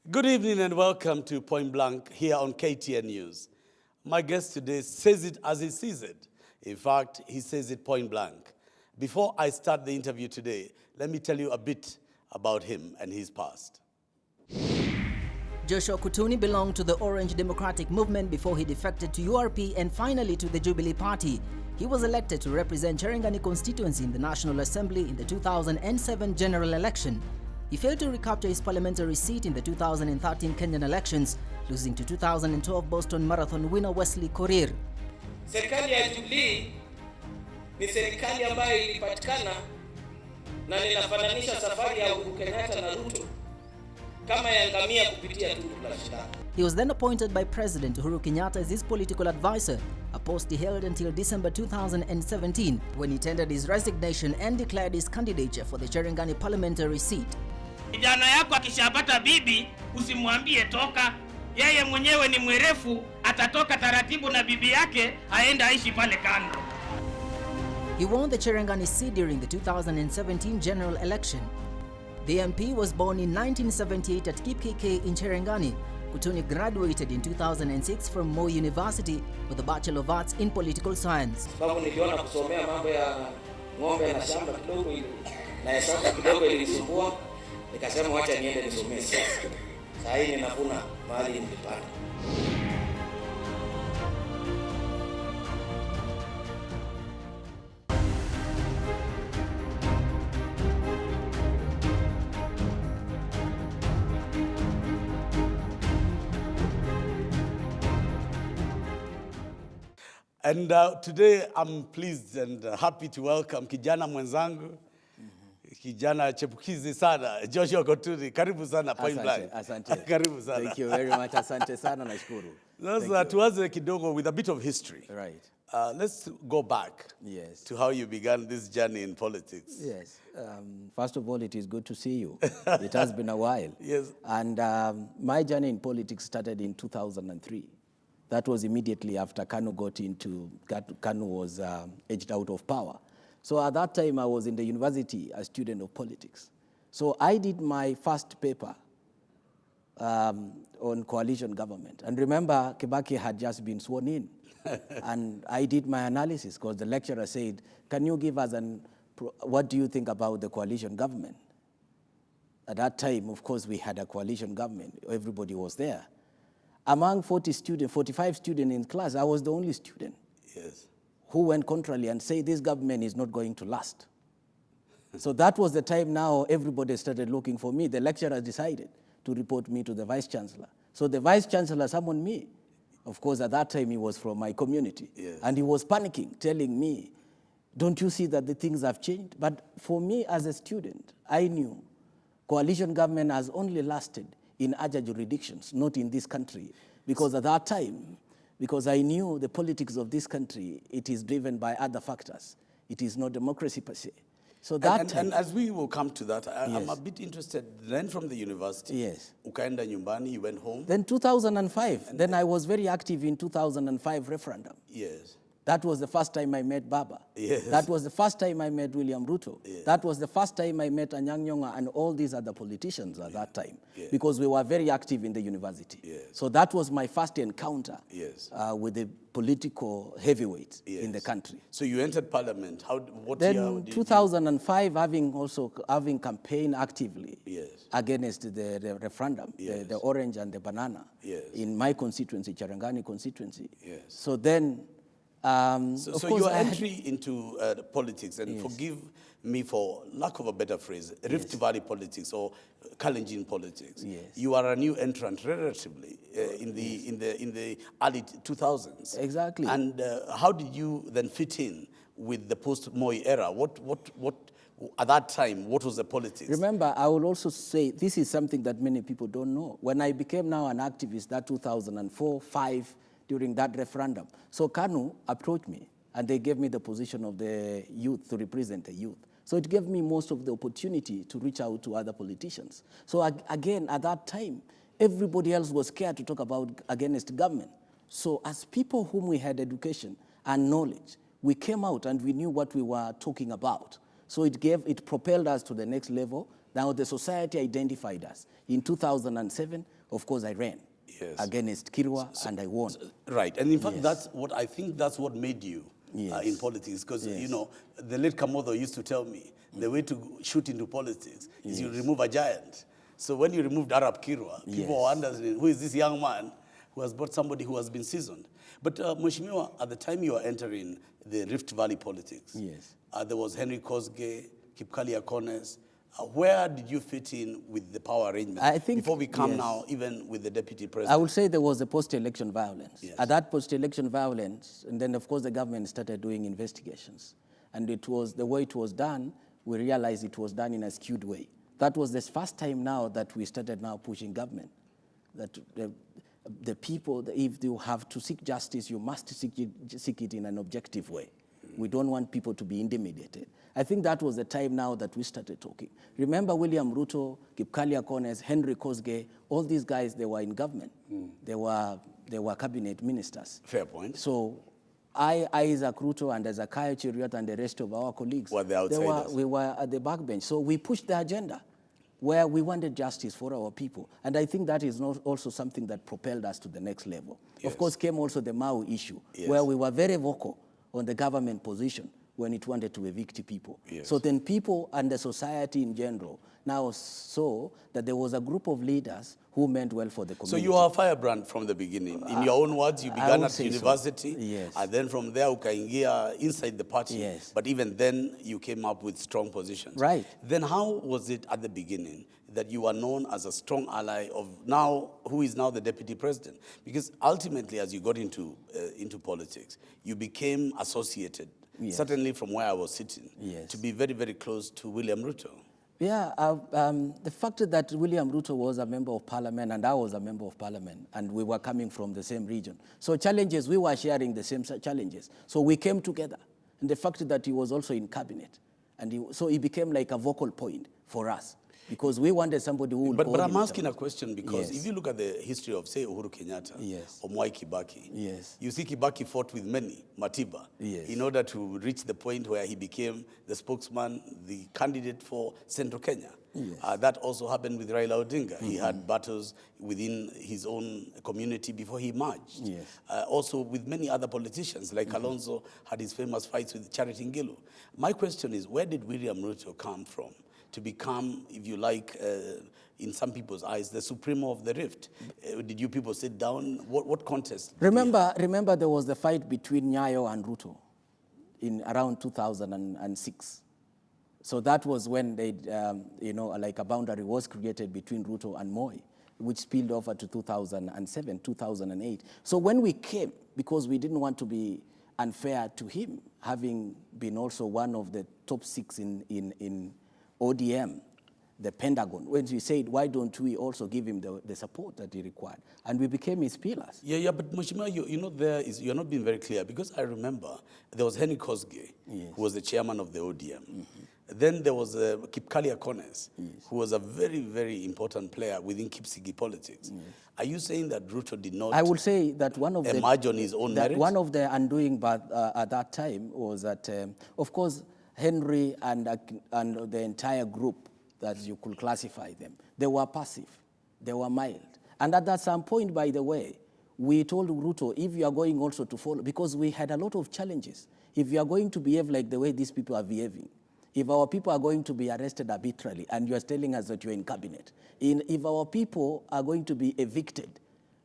Good evening and welcome to Point Blank here on KTN News. My guest today says it as he sees it. In fact, he says it point blank. Before I start the interview today, let me tell you a bit about him and his past. Joshua Kuttuny belonged to the Orange Democratic Movement before he defected to URP and finally to the Jubilee Party. He was elected to represent Cherangany constituency in the National Assembly in the 2007 general election. He failed to recapture his parliamentary seat in the 2013 Kenyan elections, losing to 2012 Boston Marathon winner Wesley Korir. Serikali ya Jubilee ni serikali ambayo ilipatikana na ninafananisha safari ya Uhuru Kenyatta na Ruto kama ya ngamia kupitia tundu la shindano. He was then appointed by President Uhuru Kenyatta as his political advisor, a post he held until December 2017, when he tendered his resignation and declared his candidature for the Cherangany parliamentary seat. Kijana yako akishapata bibi usimwambie toka, yeye mwenyewe ni mwerefu, atatoka taratibu na bibi yake aenda aishi pale kando. He won the Cherangany seat during the 2017 general election. The MP was born in 1978 at KPK in Cherangany. Kuttuny graduated in 2006 from Moi University with a Bachelor of Arts in Political Science. Sababu niliona kusomea mambo ya ng'ombe na shamba kidogo na hesabu kidogo ilinisumbua, nikasema wacha niende nisomee siasa. Sasa hivi ninavuna mahali nilipata. And today I'm pleased and happy to welcome kijana mwenzangu, kijana chepukizi sana, Joshua Kuttuny. Karibu sana Point Blank. Asante. Karibu sana. Thank you very much. Asante sana, nashukuru. Sasa tuanze kidogo with a bit of history. Right. Let's go back to how you began this journey in politics. Yes. First of all, it is good to see you. It has been a while. Yes. And my journey in politics started in 2003. That was immediately after Kanu was edged out of power. So at that time, I was in the university, a student of politics. So I did my first paper on coalition government. And remember, Kibaki had just been sworn in. And I did my analysis because the lecturer said, can you give us what do you think about the coalition government? At that time, of course, we had a coalition government. Everybody was there. Among 45 students in class, I was the only student who went contrarily and said this government is not going to last. So that was the time now everybody started looking for me. The lecturer decided to report me to the vice chancellor. So the vice chancellor summoned me. Of course, at that time, he was from my community. And he was panicking, telling me, don't you see that the things have changed? But for me as a student, I knew coalition government has only lasted in other jurisdictions, not in this country. Because at that time, because I knew the politics of this country, it is driven by other factors. It is not democracy per se. So that and as we will come to that, I'm a bit interested, then from the university, ukaenda nyumbani, you went home. Then 2005, then I was very active in 2005 referendum. Yes. That was the first time I met Baba. Yes. That was the first time I met William Ruto. Yes. That was the first time I met Anyang' Nyong'o and all these other politicians at that time, because we were very active in the university. So that was my first encounter with the political heavyweights in the country. So you entered parliament. What then year did 2005, having campaigned actively against the referendum, the orange and the banana, in my constituency, Cherangany constituency. So then, so your entry into politics, and forgive me for lack of a better phrase, Rift Valley politics or Kalenjin politics. You are a new entrant relatively in the early 2000s. Exactly. And how did you then fit in with the post-Moi era? What at that time, what was the politics? Remember, I will also say this is something that many people don't know. When I became now an activist, that 2004-05. During that referendum. So Kanu approached me and they gave me the position of the youth, to represent the youth. So it gave me most of the opportunity to reach out to other politicians. So again, at that time, everybody else was scared to talk about against government. So as people whom we had education and knowledge, we came out and we knew what we were talking about. So it propelled us to the next level. Now the society identified us. In 2007, of course I ran against Kirwa and I won. Right, and in fact, that's what made you in politics, because you know, the late Kamodo used to tell me, the way to shoot into politics is you remove a giant. So when you removed Arab Kirwa, people were wondering, who is this young man who has brought somebody who has been seasoned? But Mheshimiwa, at the time you were entering the Rift Valley politics, there was Henry Kosgei, Kipkalia Kones. Where did you fit in with the power arrangement? I think, before we come now, even with the deputy president? I would say there was a post-election violence. At that post-election violence, and then of course the government started doing investigations. And it was, the way it was done, we realized it was done in a skewed way. That was the first time now that we started now pushing government. That the people, if you have to seek justice, you must seek it in an objective way. We don't want people to be intimidated. I think that was the time now that we started talking. Remember William Ruto, Kipkalia Kones, Henry Kosgei, all these guys, they were in government. They were cabinet ministers. Fair point. So Isaac Ruto and Ezekiel Cheriot and the rest of our colleagues, were the outsiders. We were at the backbench. So we pushed the agenda where we wanted justice for our people. And I think that is not also something that propelled us to the next level. Of course, came also the Mau issue, where we were very vocal on the government position when it wanted to evict people. So then people and the society in general now saw that there was a group of leaders who meant well for the community. So you are a firebrand from the beginning. In your own words, you began at university, and then from there ukaingia inside the party, but even then you came up with strong positions. Right. Then how was it at the beginning that you were known as a strong ally of now, who is now the deputy president? Because ultimately, as you got into politics, you became associated, certainly from where I was sitting, to be very, very close to William Ruto. Yeah, the fact that William Ruto was a member of parliament and I was a member of parliament, and we were coming from the same region. So challenges, we were sharing the same challenges. So we came together. And the fact that he was also in cabinet, and so he became like a vocal point for us, because we wanted somebody who would But I'm asking a question because if you look at the history of, say, Uhuru Kenyatta or Mwai Kibaki, you see Kibaki fought with many, Matiba, in order to reach the point where he became the spokesman, the candidate for Central Kenya. That also happened with Raila Odinga. He had battles within his own community before he emerged. Also with many other politicians, like Kalonzo had his famous fights with Charity Ngilu. My question is, where did William Ruto come from to become, if you like, in some people's eyes, the supremo of the rift? Did you people sit down? What contest? Remember there was the fight between Nyayo and Ruto in around 2006. So that was when they, like a boundary was created between Ruto and Moi, which spilled over to 2007, 2008. So when we came, because we didn't want to be unfair to him, having been also one of the top 6 in ODM, the Pentagon, when we said, why don't we also give him the support that he required? And we became his pillars. But Mheshimiwa, you're not being very clear, because I remember there was Henry Kosgei, who was the chairman of the ODM. Then there was Kipkalia Kones, who was a very, very important player within Kipsigi politics. Are you saying that Ruto did not I would say that one of emerge on his own merit? One of the undoing at that time was that, of course, Henry and the entire group, that you could classify them, they were passive, they were mild. And at some point, by the way, we told Ruto, if you are going also to follow, because we had a lot of challenges, if you are going to behave like the way these people are behaving, if our people are going to be arrested arbitrarily, and you are telling us that you're in cabinet, if our people are going to be evicted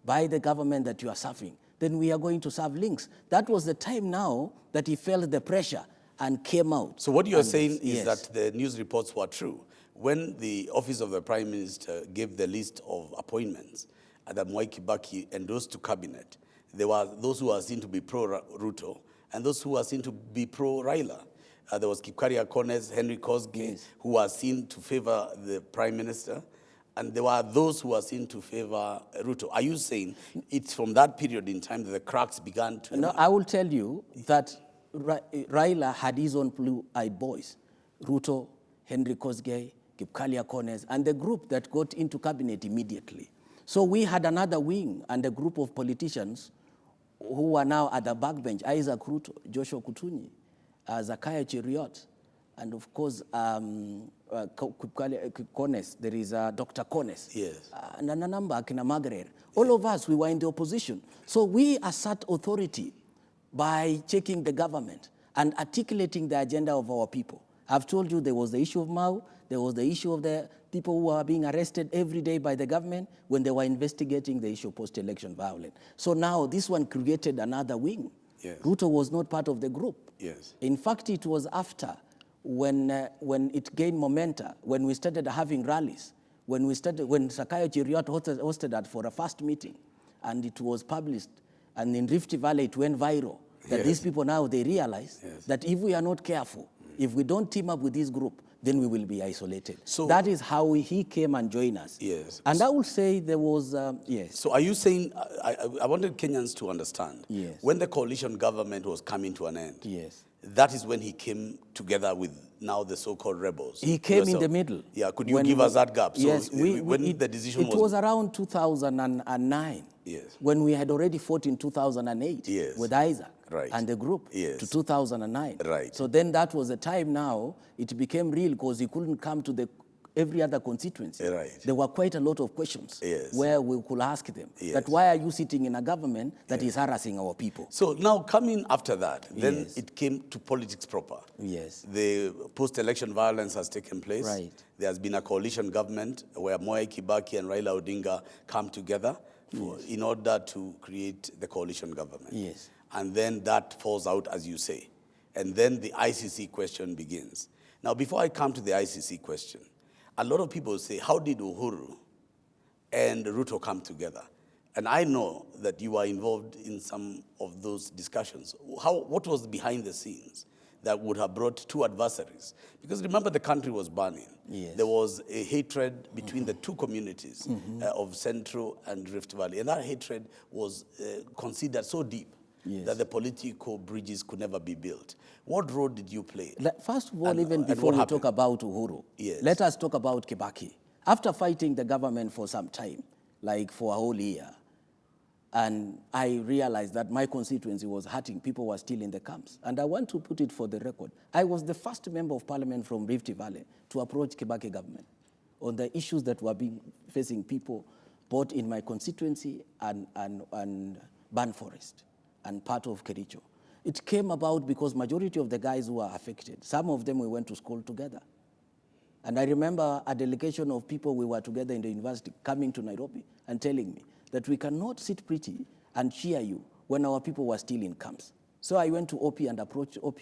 by the government that you are serving, then we are going to serve links. That was the time now that he felt the pressure and came out. So what you're saying is that the news reports were true. When the office of the Prime Minister gave the list of appointments that Mwai Kibaki endorsed to cabinet, there were those who were seen to be pro-Ruto and those who were seen to be pro-Raila. There was Kipkalia Kones, Henry Kosgei, who were seen to favor the Prime Minister, and there were those who were seen to favor Ruto. Are you saying it's from that period in time that the cracks began to emerge? No, I will tell you that Raila had his own blue-eyed boys, Ruto, Henry Kosgei, Kipkalia Kones, and the group that got into cabinet immediately. So we had another wing and a group of politicians who are now at the backbench, Isaac Ruto, Joshua Kuttuny, Ezekiel Cheriot, And of course, Kones, there is Dr. Kones. Yes. And a number, Akina Margaret. All of us, we were in the opposition. So we assert authority by checking the government and articulating the agenda of our people. I've told you there was the issue of Mau, there was the issue of the people who are being arrested every day by the government when they were investigating the issue of post-election violence. So now this one created another wing. Yes. Ruto was not part of the group. Yes. In fact, it was after when it gained momentum, when we started having rallies, when Sakayo Chiriot hosted that for a first meeting, and it was published, and in Rift Valley it went viral, that Yes. these people now, they realize Yes. that if we are not careful, if we don't team up with this group, then we will be isolated. So that is how he came and joined us. Yes. And I would say there was, yes. So are you saying, I wanted Kenyans to understand, Yes. when the coalition government was coming to an end, Yes. that is when he came together with now the so-called rebels. He came in Yourself. the middle. Yeah, could you give us that gap? So yes, when the decision it was around 2009. Yes. When we had already fought in 2008 Yes. with Isaac Right. and the group Yes. to 2009. Right. So then that was the time now, it became real because he couldn't come to every other constituency. Right. There were quite a lot of questions Yes. where we could ask them Yes. that why are you sitting in a government that is harassing our people? So now coming after that, then Yes. it came to politics proper. Yes. The post-election violence has taken place. Right. There has been a coalition government where Mwai Kibaki and Raila Odinga come together in order to create the coalition government. Yes. And then that falls out, as you say. And then the ICC question begins. Now, before I come to the ICC question, a lot of people say, how did Uhuru and Ruto come together? And I know that you are involved in some of those discussions. What was behind the scenes that would have brought two adversaries? Because remember, the country was burning. Yes. There was a hatred between the two communities of Central and Rift Valley. And that hatred was considered so deep that the political bridges could never be built. What role did you play? First of all, even before we talk about Uhuru, let us talk about Kibaki. After fighting the government for some time, like for a whole year, and I realized that my constituency was hurting, people were still in the camps. And I want to put it for the record. I was the first member of parliament from Rift Valley to approach Kibaki government on the issues that were facing people, both in my constituency and Ban Forest and part of Kericho. It came about because majority of the guys who were affected, some of them we went to school together. And I remember a delegation of people we were together in the university coming to Nairobi and telling me that we cannot sit pretty and cheer you when our people were still in camps. So I went to OP and approached OP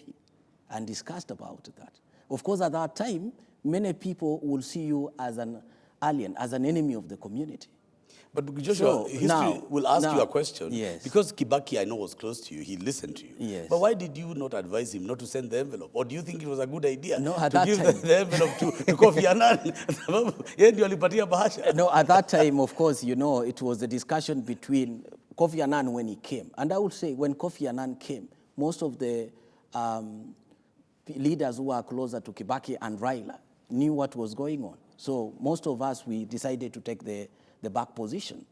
and discussed about that. Of course, at that time, many people will see you as an alien, as an enemy of the community. But Joshua, history will ask you a question. Yes. Because Kibaki, I know, was close to you. He listened to you. Yes. But why did you not advise him not to send the envelope? Or do you think it was a good idea No, at to that give time. the envelope to Kofi Annan? Yeye ndio alipatia bahasha. No, at that time, of course, you know, it was a discussion between Kofi Annan when he came. And I would say when Kofi Annan came, most of the leaders who were closer to Kibaki and Raila knew what was going on. So most of us, we decided to take the back position.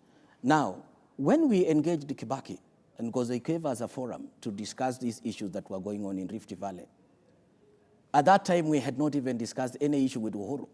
Now, when we engaged Kibaki, and because they gave us a forum to discuss these issues that were going on in Rift Valley, at that time we had not even discussed any issue with Uhuru.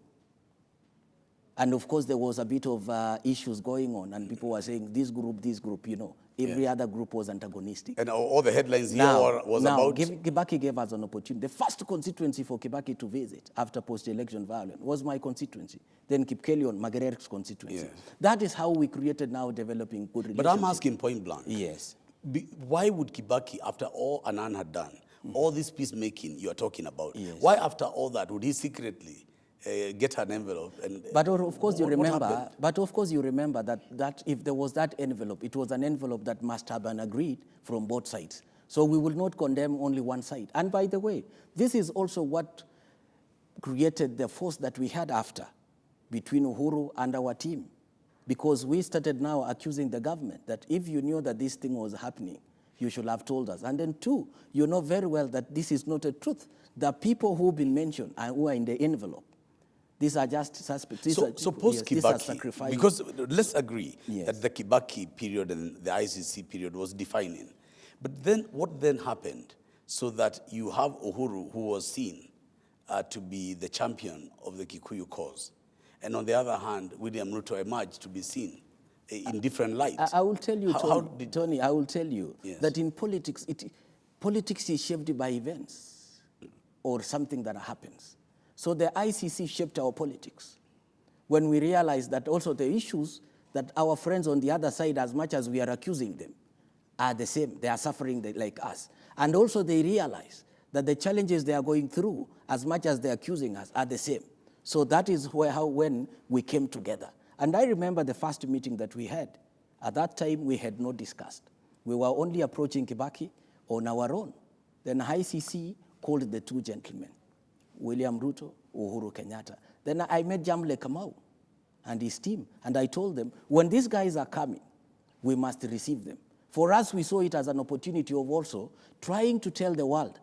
And of course, there was a bit of issues going on, and people were saying, this group, you know. Every other group was antagonistic. And all the headlines here was about... Kibaki gave us an opportunity. The first constituency for Kibaki to visit after post-election violence was my constituency. Then Kipkelion, Magaret's constituency. Yes. That is how we created now developing good relationships. But I'm asking point blank. Yes. Why would Kibaki, after all Annan had done, all this peacemaking you are talking about, Yes. why after all that would he secretly get an envelope? But of course you remember. But of course you remember that if there was that envelope, it was an envelope that must have been agreed from both sides. So we will not condemn only one side. And by the way, this is also what created the force that we had after between Uhuru and our team, because we started now accusing the government that if you knew that this thing was happening, you should have told us. And then two, you know very well that this is not a truth. The people who've been mentioned and who are in the envelope, these are just suspects. So post-Kibaki, because let's agree that the Kibaki period and the ICC period was defining. But then what then happened so that you have Uhuru, who was seen to be the champion of the Kikuyu cause. And on the other hand, William Ruto emerged to be seen in different lights. I will tell you, Tony, I will tell you that in politics, politics is shaped by events or something that happens. So the ICC shaped our politics when we realized that also the issues that our friends on the other side, as much as we are accusing them, are the same. They are suffering like us. And also they realize that the challenges they are going through, as much as they're accusing us, are the same. So that is when we came together. And I remember the first meeting that we had. At that time, we had not discussed. We were only approaching Kibaki on our own. Then ICC called the two gentlemen, William Ruto, Uhuru Kenyatta. Then I met Jamle Kamau and his team, and I told them, when these guys are coming, we must receive them. For us, we saw it as an opportunity of also trying to tell the world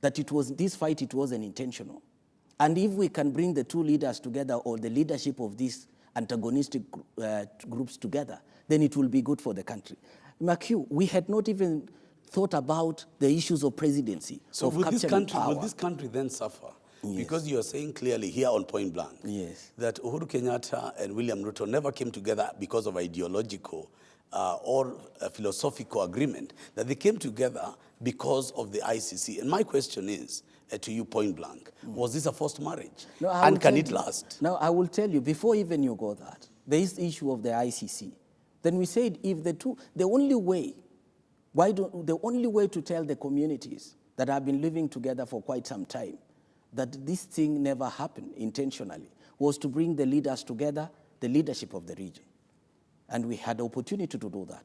that this fight wasn't intentional. And if we can bring the two leaders together, or the leadership of these antagonistic groups together, then it will be good for the country. McHugh, we had not even thought about the issues of presidency. So will this country then suffer? Yes. Because you are saying clearly here on point blank that Uhuru Kenyatta and William Ruto never came together because of ideological or a philosophical agreement, that they came together because of the ICC. And my question is, to you point blank, was this a forced marriage? No, and can it last? No, I will tell you, before even you go that, there is the issue of the ICC. Then we said, if the only way to tell the communities that have been living together for quite some time that this thing never happened intentionally was to bring the leaders together, the leadership of the region. And we had the opportunity to do that.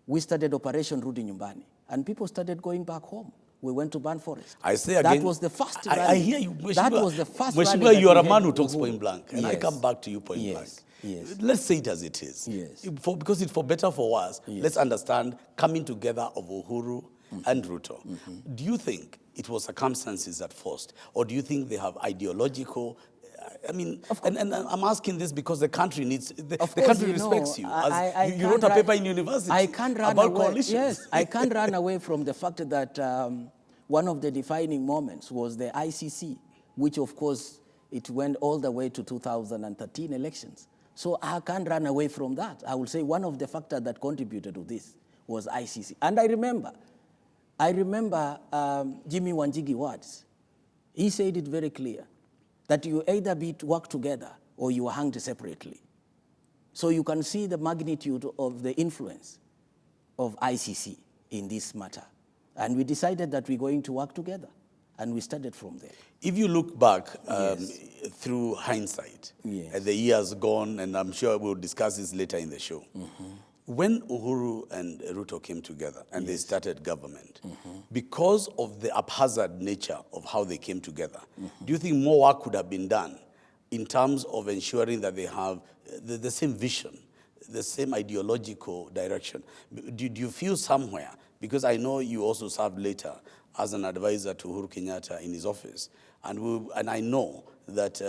We started Operation Rudi Nyumbani, and people started going back home. We went to Ban Forest. I say again, that was the first rally. I hear you. That was the first rally. You are a man who talks point blank, and I come back to you point blank. Yes. Let's say it as it is. Yes. Because it's for better for worse. Yes. Let's understand coming together of Uhuru and Ruto. Do you think it was circumstances that forced, or do you think they have ideological? I mean, and I'm asking this because the country needs, the country respects you. You wrote a paper in university about coalitions. Yes, I can't run away from the fact that one of the defining moments was the ICC, which of course it went all the way to 2013 elections. So I can't run away from that. I will say one of the factors that contributed to this was ICC. And I remember Jimmy Wanjigi words. He said it very clear, that you either work together or you are hanged separately. So you can see the magnitude of the influence of ICC in this matter. And we decided that we're going to work together, and we started from there. If you look back through hindsight, at the years gone, and I'm sure we'll discuss this later in the show, when Uhuru and Ruto came together and they started government, because of the haphazard nature of how they came together, do you think more work could have been done in terms of ensuring that they have the same vision, the same ideological direction? Do you feel somewhere, because I know you also served later as an advisor to Uhuru Kenyatta in his office, and I know that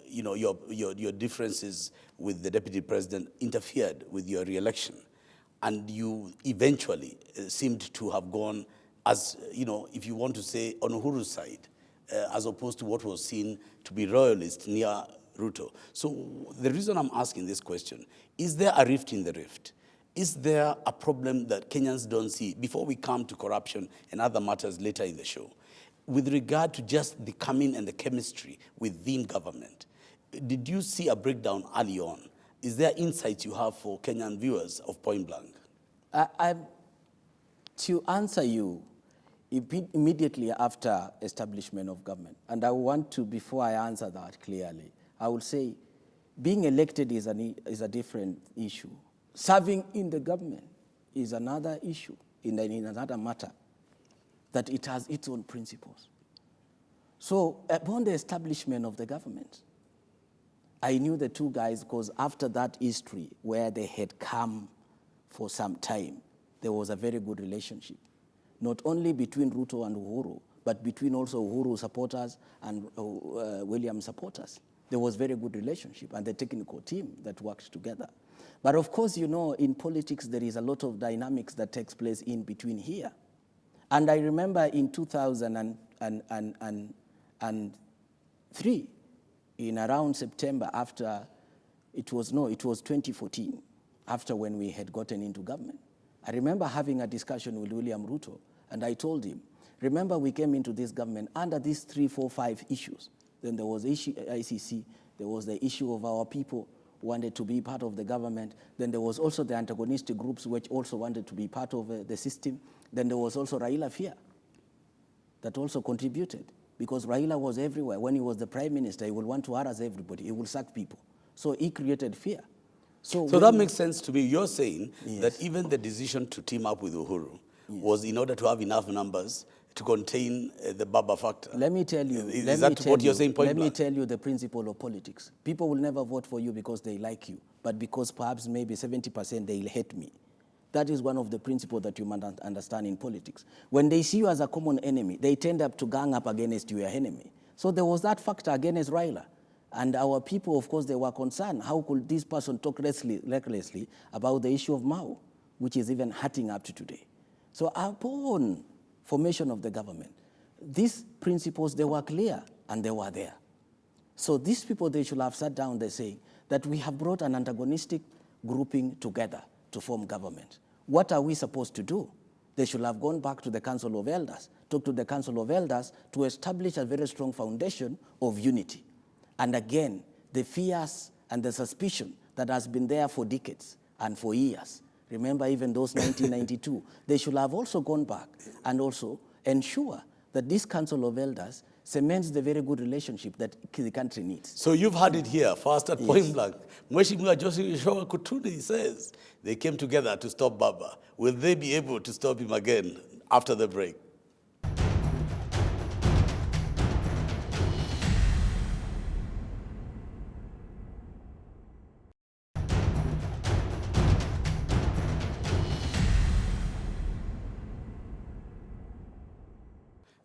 your differences with the deputy president interfered with your re-election, and you eventually seemed to have gone, as if you want to say, on Uhuru's side, as opposed to what was seen to be royalist near Ruto. So the reason I'm asking this question, is there a rift in the rift? Is there a problem that Kenyans don't see, before we come to corruption and other matters later in the show, with regard to just the coming and the chemistry within government? Did you see a breakdown early on? Is there insights you have for Kenyan viewers of Point Blank? To answer you, immediately after establishment of government, and I want to, before I answer that clearly, I will say being elected is a different issue. Serving in the government is another issue, in another matter, that it has its own principles. So upon the establishment of the government, I knew the two guys, because after that history where they had come for some time, there was a very good relationship, not only between Ruto and Uhuru, but between also Uhuru supporters and William supporters. There was very good relationship, and the technical team that worked together. But of course, in politics, there is a lot of dynamics that takes place in between here. And I remember in 2000 And 3, in around September after, it was 2014, after when we had gotten into government. I remember having a discussion with William Ruto, and I told him, remember we came into this government under these 3, 4, 5 issues. Then there was ICC, there was the issue of our people who wanted to be part of the government. Then there was also the antagonistic groups which also wanted to be part of the system. Then there was also Raila fear that also contributed, because Raila was everywhere. When he was the prime minister, he would want to harass everybody. He would sack people. So he created fear. So that makes sense to me. You're saying that even the decision to team up with Uhuru was in order to have enough numbers to contain the Baba factor. Let me tell you. Is that what you're saying, point Let blank? me tell you the principle of politics. People will never vote for you because they like you, but because perhaps maybe 70% they'll hate me. That is one of the principles that you must understand in politics. When they see you as a common enemy, they tend up to gang up against your enemy. So there was that factor against Raila. And our people, of course, they were concerned. How could this person talk recklessly about the issue of Mao, which is even hurting up to today? So upon formation of the government, these principles, they were clear and they were there. So these people, they should have sat down, they say, that we have brought an antagonistic grouping together to form government. What are we supposed to do? They should have gone back to the Council of Elders, talk to the Council of Elders to establish a very strong foundation of unity. And again, the fears and the suspicion that has been there for decades and for years, remember even those 1992, they should have also gone back and also ensure that this Council of Elders cements the very good relationship that the country needs. So you've had it here, first at point blank. Mheshimiwa Joshua Kuttuny says they came together to stop Baba. Will they be able to stop him again after the break?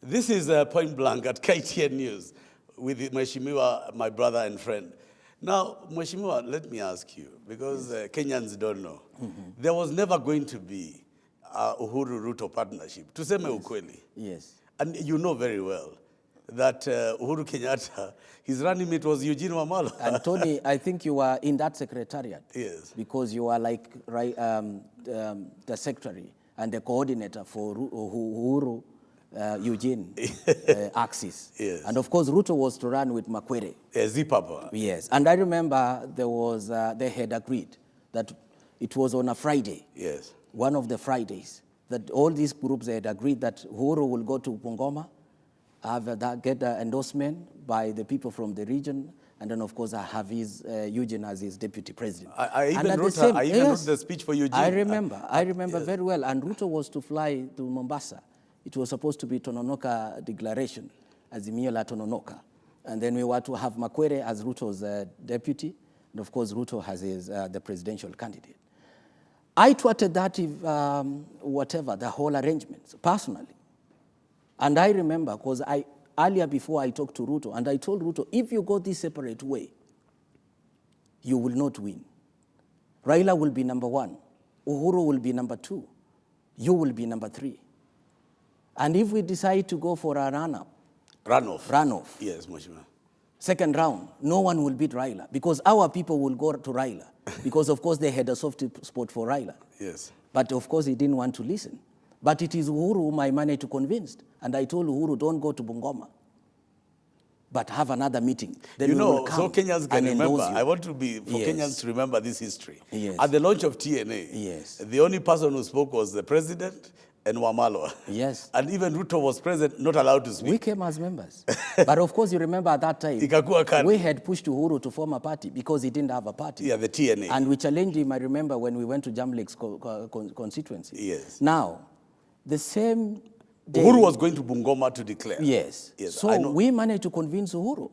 This is Point Blank at KTN News with Mheshimiwa, my brother and friend. Now, Mheshimiwa, let me ask you, because Kenyans don't know. There was never going to be a Uhuru-Ruto partnership, tuseme ukweli. Yes. And you know very well that Uhuru Kenyatta, his running mate was Eugene Wamalwa. And Tony, I think you were in that secretariat. Yes. Because you are like the secretary and the coordinator for Uhuru Eugene axis. Yes. And of course, Ruto was to run with Makwere. Zipapa. Yes. And I remember there was, they had agreed that it was on a Friday. Yes. One of the Fridays, that all these groups had agreed that Uhuru will go to Bungoma, get the endorsement by the people from the region, and then, of course, I have Eugene as his deputy president. I even wrote the speech for Eugene. I remember very well. And Ruto was to fly to Mombasa. It was supposed to be Tononoka declaration, Azimio la Tononoka. And then we were to have Makwere as Ruto's deputy. And of course, Ruto has the presidential candidate. I thwarted that, the whole arrangements, personally. And I remember, because earlier before I talked to Ruto, and I told Ruto, if you go this separate way, you will not win. Raila will be number 1. Uhuru will be number 2. You will be number 3. And if we decide to go for a runoff. Yes, Mheshimiwa. Second round, no one will beat Raila because our people will go to Raila because, of course, they had a soft spot for Raila. Yes. But, of course, he didn't want to listen. But it is Uhuru whom I managed to convince. And I told Uhuru, don't go to Bungoma, but have another meeting. Then so Kenyans can remember. I want to be for Yes. Kenyans to remember this history. Yes. At the launch of TNA, Yes. the only person who spoke was the president and Wamalwa. Yes. And even Ruto was present, not allowed to speak. We came as members. But of course, you remember at that time, we had pushed Uhuru to form a party because he didn't have a party. Yeah, the TNA. And we challenged him, I remember, when we went to Jamlake's constituency. Yes. Now, the same day... Uhuru was going to Bungoma to declare. Yes. Yes. So we managed to convince Uhuru.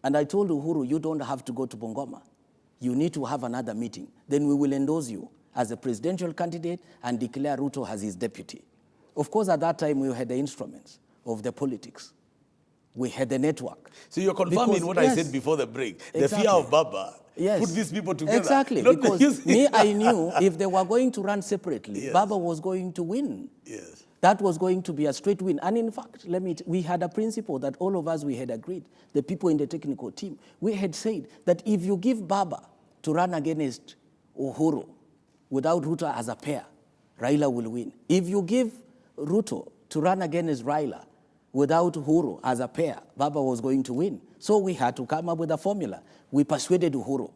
And I told Uhuru, you don't have to go to Bungoma. You need to have another meeting. Then we will endorse you as a presidential candidate and declare Ruto as his deputy. Of course, at that time, we had the instruments of the politics. We had the network. So you're confirming what I said before the break. Exactly. The fear of Baba Yes. put these people together. Exactly, because I knew if they were going to run separately, Yes. Baba was going to win. Yes. that was going to be a straight win. And in fact, we had a principle that all of us, we had agreed, the people in the technical team, we had said that if you give Baba to run against Uhuru without Ruto as a pair, Raila will win. If you give Ruto to run against Raila without Uhuru as a pair, Baba was going to win. So we had to come up with a formula. We persuaded Uhuru.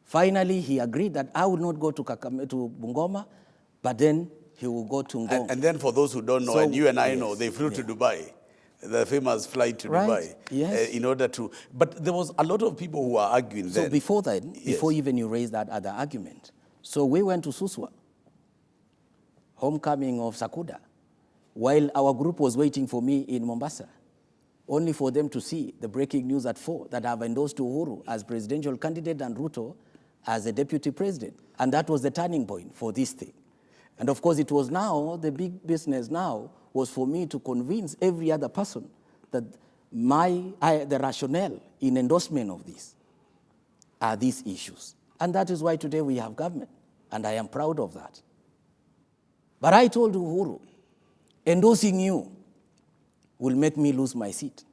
Finally, he agreed that I would not go to Bungoma, but then he will go to Ngong. And then for those who don't know, so, and you and I know, they flew to Dubai, the famous flight to Dubai, in order to, but there was a lot of people who were arguing then. So before that, before even you raised that other argument, so we went to Suswa, homecoming of Sakuda, while our group was waiting for me in Mombasa, only for them to see the breaking news at 4 that I've endorsed Uhuru as presidential candidate and Ruto as a deputy president. And that was the turning point for this thing. And of course, it was now, the big business now was for me to convince every other person that the rationale in endorsement of this are these issues. And that is why today we have government. And I am proud of that. But I told Uhuru, endorsing you will make me lose my seat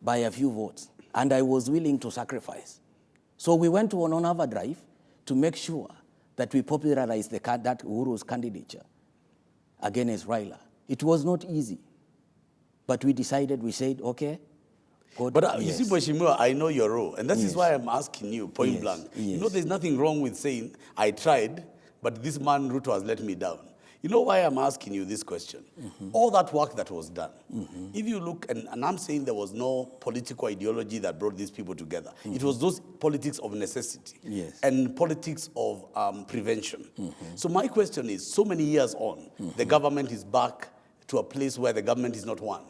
by a few votes. And I was willing to sacrifice. So we went on another drive to make sure that we popularize that Uhuru's candidature against Raila. It was not easy, but we decided, we said, okay. But you see, Mheshimiwa, I know your role, and that is why I'm asking you point blank. You know, there's nothing wrong with saying, I tried, but this man Ruto has let me down. You know why I'm asking you this question? All that work that was done, if you look, and I'm saying there was no political ideology that brought these people together. It was those politics of necessity and politics of prevention. So my question is, so many years on, the government is back to a place where the government is not one.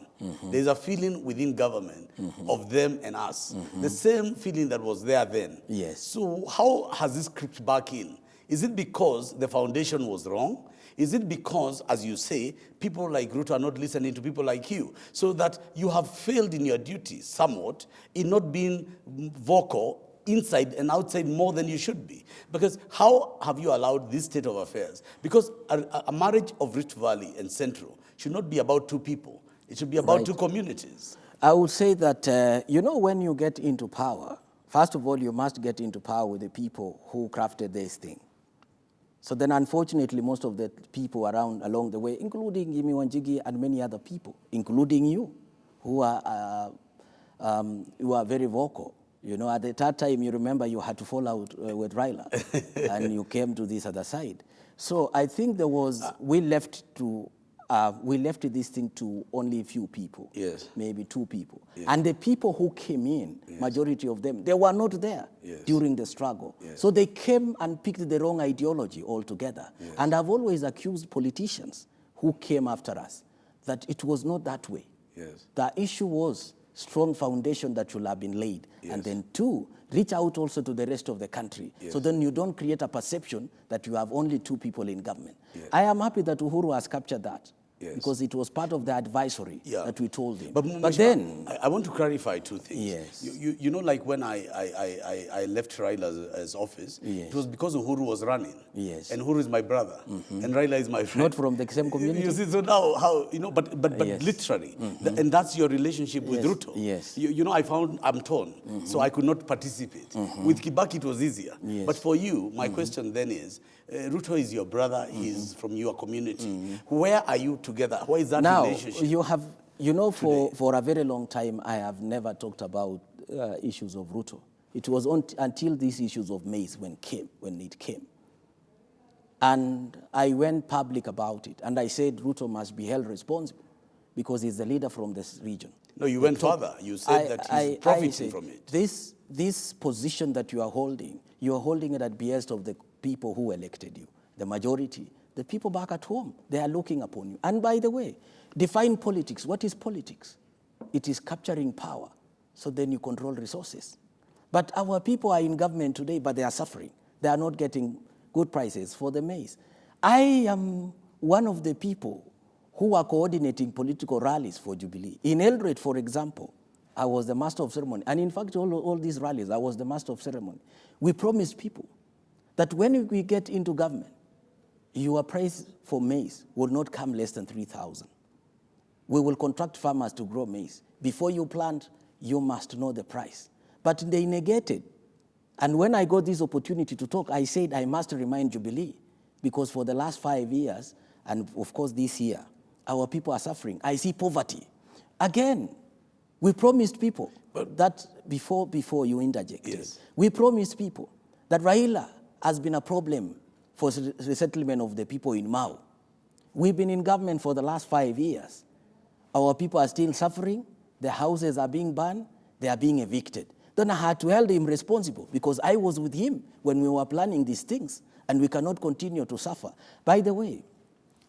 There's a feeling within government of them and us. The same feeling that was there then. So how has this crept back in? Is it because the foundation was wrong? Is it because, as you say, people like Ruto are not listening to people like you, so that you have failed in your duties somewhat in not being vocal inside and outside more than you should be? Because how have you allowed this state of affairs? Because a marriage of Rift Valley and Central should not be about two people. It should be about two communities. I would say that, you know, when you get into power, first of all, you must get into power with the people who crafted this thing. So then, unfortunately, most of the people around along the way, including Jimmy Wanjigi and many other people, including you, who are very vocal. You know, at that time, you remember you had to fall out with Raila, and you came to this other side. So I think there was, we left this thing to only a few people, maybe 2 people. And the people who came in, majority of them, they were not there during the struggle. So they came and picked the wrong ideology altogether. And I've always accused politicians who came after us that it was not that way. The issue was strong foundation that should have been laid. And then 2, reach out also to the rest of the country. So then you don't create a perception that you have only 2 people in government. I am happy that Uhuru has captured that. Because it was part of the advisory that we told him. But then... I want to clarify 2 things. You know, like when I left Raila's office, it was because Uhuru was running. And Uhuru is my brother. And Raila is my friend. Not from the same community? You see, so now, how, you know, but literally. And that's your relationship with Ruto. You know, I'm torn. So I could not participate. With Kibaki, it was easier. But for you, my question then is, Ruto is your brother, he's from your community. Where are you together? Where is that relationship? You know, for a very long time, I have never talked about issues of Ruto. It was until these issues of maize when it came. And I went public about it. And I said Ruto must be held responsible because he's the leader from this region. No, you went further. You said that he's profiting from it. This position that you are holding it at behest of the people who elected you, the majority, the people back at home, they are looking upon you. And by the way, define politics. What is politics? It is capturing power, so then you control resources. But our people are in government today, but they are suffering. They are not getting good prices for the maize. I am one of the people who are coordinating political rallies for Jubilee. In Eldoret, for example, I was the master of ceremony. And in fact, all these rallies, I was the master of ceremony. We promised people that when we get into government, your price for maize will not come less than 3,000. We will contract farmers to grow maize. Before you plant, you must know the price. But they negated. And when I got this opportunity to talk, I said I must remind Jubilee, because for the last 5 years, and of course this year, our people are suffering. I see poverty. Again, we promised people that before you interject. Yes. We promised people that Raila has been a problem for resettlement of the people in Mau. We've been in government for the last 5 years. Our people are still suffering. Their houses are being burned. They are being evicted. Then I had to hold him responsible because I was with him when we were planning these things, and we cannot continue to suffer. By the way,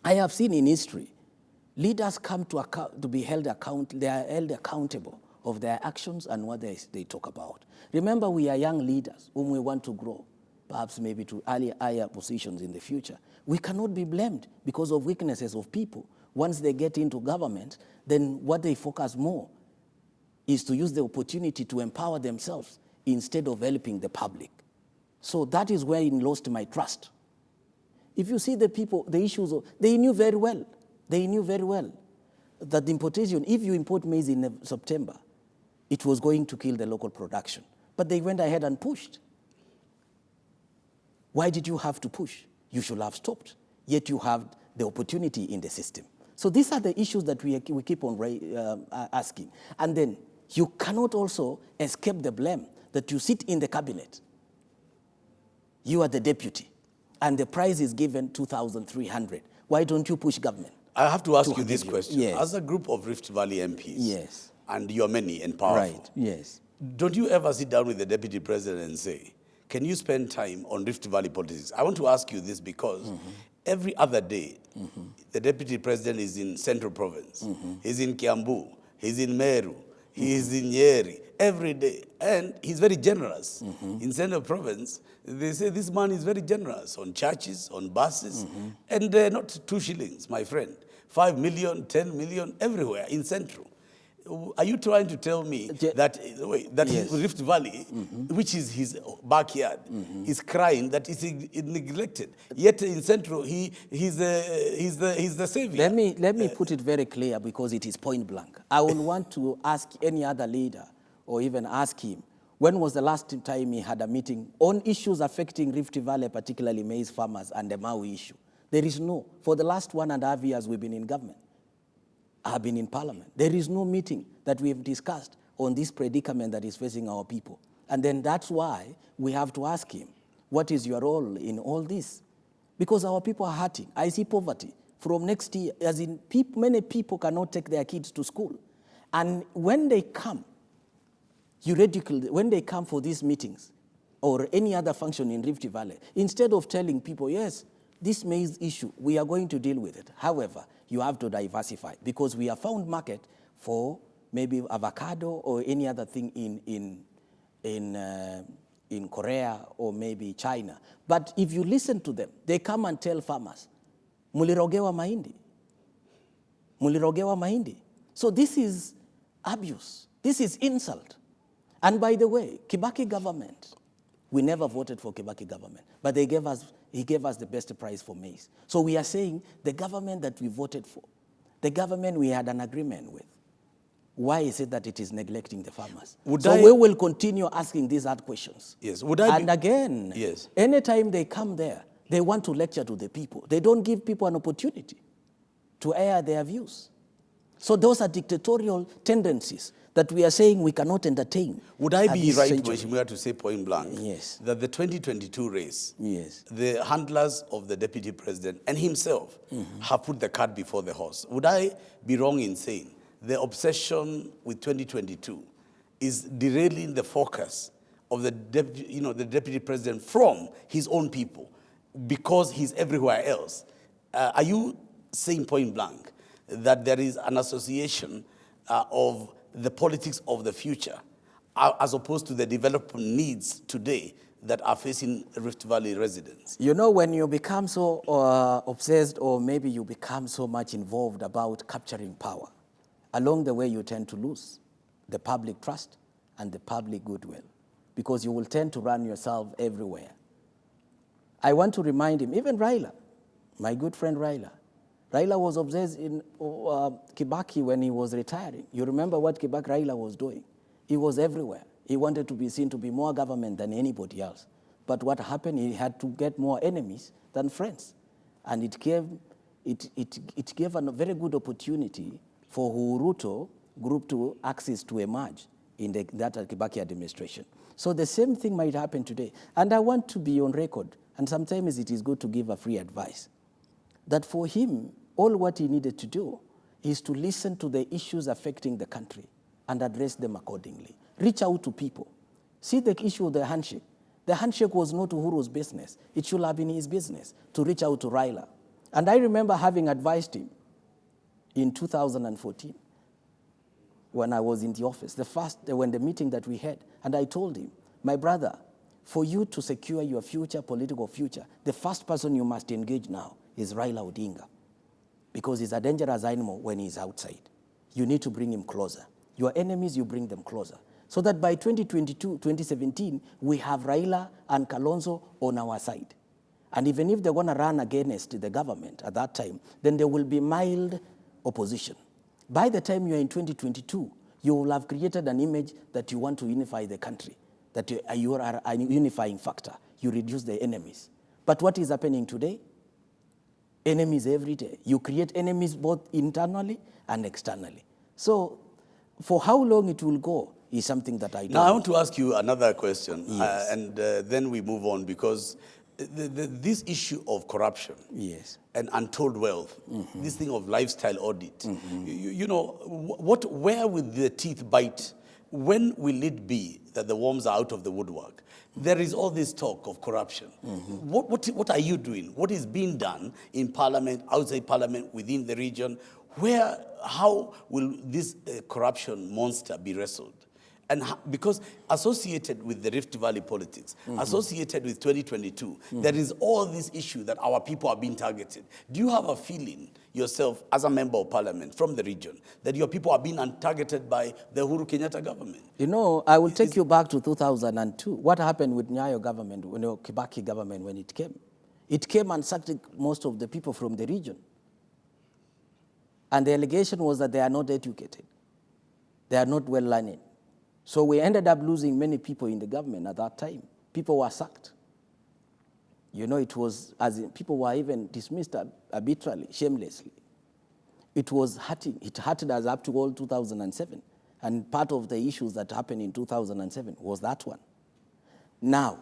I have seen in history, leaders come to be held accountable. They are held accountable of their actions and what they talk about. Remember, we are young leaders whom we want to grow, perhaps maybe to higher positions in the future. We cannot be blamed because of weaknesses of people. Once they get into government, then what they focus more is to use the opportunity to empower themselves instead of helping the public. So that is where I lost my trust. If you see the people, the issues, they knew very well that the importation, if you import maize in September, it was going to kill the local production. But they went ahead and pushed. Why did you have to push? You should have stopped. Yet you have the opportunity in the system. So these are the issues that we keep on asking. And then you cannot also escape the blame that you sit in the cabinet. You are the deputy, and the price is given 2,300. Why don't you push government? I have to ask you this question. Yes. As a group of Rift Valley MPs, yes, and you're many and powerful, right, yes, don't you ever sit down with the deputy president and say, can you spend time on Rift Valley politics? I want to ask you this because every other day, the deputy president is in Central Province, he's in Kiambu, he's in Meru, he's in Nyeri, every day. And he's very generous. In Central Province, they say this man is very generous on churches, on buses, and not 2 shillings, my friend. 5 million, 10 million, everywhere in Central. Are you trying to tell me that yes, Rift Valley, which is his backyard, is crying that it's neglected? Yet in Central, he's the savior. Let me put it very clear because it is point blank. I would want to ask any other leader or even ask him, when was the last time he had a meeting on issues affecting Rift Valley, particularly maize farmers and the Maui issue? There is no. For the last 1.5 years, we've been in government. I've been in parliament. There is no meeting that we have discussed on this predicament that is facing our people. And then that's why we have to ask him, what is your role in all this? Because our people are hurting. I see poverty from next year, as in many people cannot take their kids to school. And when they come, when they come for these meetings or any other function in Rift Valley, instead of telling people, yes, this maize issue, we are going to deal with it. However, you have to diversify because we have found market for maybe avocado or any other thing in Korea or maybe China. But if you listen to them, they come and tell farmers, mulirogewa mahindi. Mulirogewa mahindi. So this is abuse. This is insult. And by the way, Kibaki government, we never voted for Kibaki government, but he gave us the best price for maize. So we are saying the government that we voted for, the government we had an agreement with, why is it that it is neglecting the farmers? We will continue asking these hard questions. Yes. Again, yes, anytime they come there, they want to lecture to the people. They don't give people an opportunity to air their views. So those are dictatorial tendencies that we are saying we cannot entertain. Would I be right, Mheshimiwa, to say point blank, yes, that the 2022 race, yes, the handlers of the deputy president and himself have put the cart before the horse? Would I be wrong in saying the obsession with 2022 is derailing the focus of the deputy president from his own people because he's everywhere else? Are you saying point blank that there is an association of the politics of the future as opposed to the development needs today that are facing Rift Valley residents? You know, when you become so obsessed or maybe you become so much involved about capturing power, along the way you tend to lose the public trust and the public goodwill because you will tend to run yourself everywhere. I want to remind him, even Raila, My good friend Raila. Raila was obsessed in Kibaki when he was retiring. You remember what Raila was doing? He was everywhere. He wanted to be seen to be more government than anybody else. But what happened, he had to get more enemies than friends. And it gave a very good opportunity for Ruto group to access to emerge in that Kibaki administration. So the same thing might happen today. And I want to be on record, and sometimes it is good to give a free advice, that for him, all what he needed to do is to listen to the issues affecting the country and address them accordingly. Reach out to people. See the issue of the handshake. The handshake was not Uhuru's business. It should have been his business to reach out to Raila. And I remember having advised him in 2014 when I was in the office, when the meeting that we had, and I told him, my brother, for you to secure your future, political future, the first person you must engage now is Raila Odinga, because he's a dangerous animal when he's outside. You need to bring him closer. Your enemies, you bring them closer. So that by 2022, 2017, we have Raila and Kalonzo on our side. And even if they're going to run against the government at that time, then there will be mild opposition. By the time you're in 2022, you will have created an image that you want to unify the country, that you are a unifying factor. You reduce the enemies. But what is happening today? Enemies every day. You create enemies both internally and externally. So for how long it will go is something that I don't know. Now I want to ask you another question, yes. And then we move on, because this issue of corruption, yes, and untold wealth, this thing of lifestyle audit, you know, where will the teeth bite? When will it be that the worms are out of the woodwork? There is all this talk of corruption. What are you doing? What is being done in Parliament, outside Parliament, within the region? How will this corruption monster be wrestled? And because associated with the Rift Valley politics, associated with 2022, there is all this issue that our people are being targeted. Do you have a feeling yourself, as a member of Parliament from the region, that your people are being targeted by the Uhuru Kenyatta government? You know, I will take you back to 2002. What happened with Nyayo government, Kibaki government, when it came? It came and sacked most of the people from the region. And the allegation was that they are not educated. They are not well learned. So we ended up losing many people in the government at that time. People were sacked. You know, it was, as in, people were even dismissed arbitrarily, shamelessly. It was hurting. It hurted us up to all 2007. And part of the issues that happened in 2007 was that one. Now,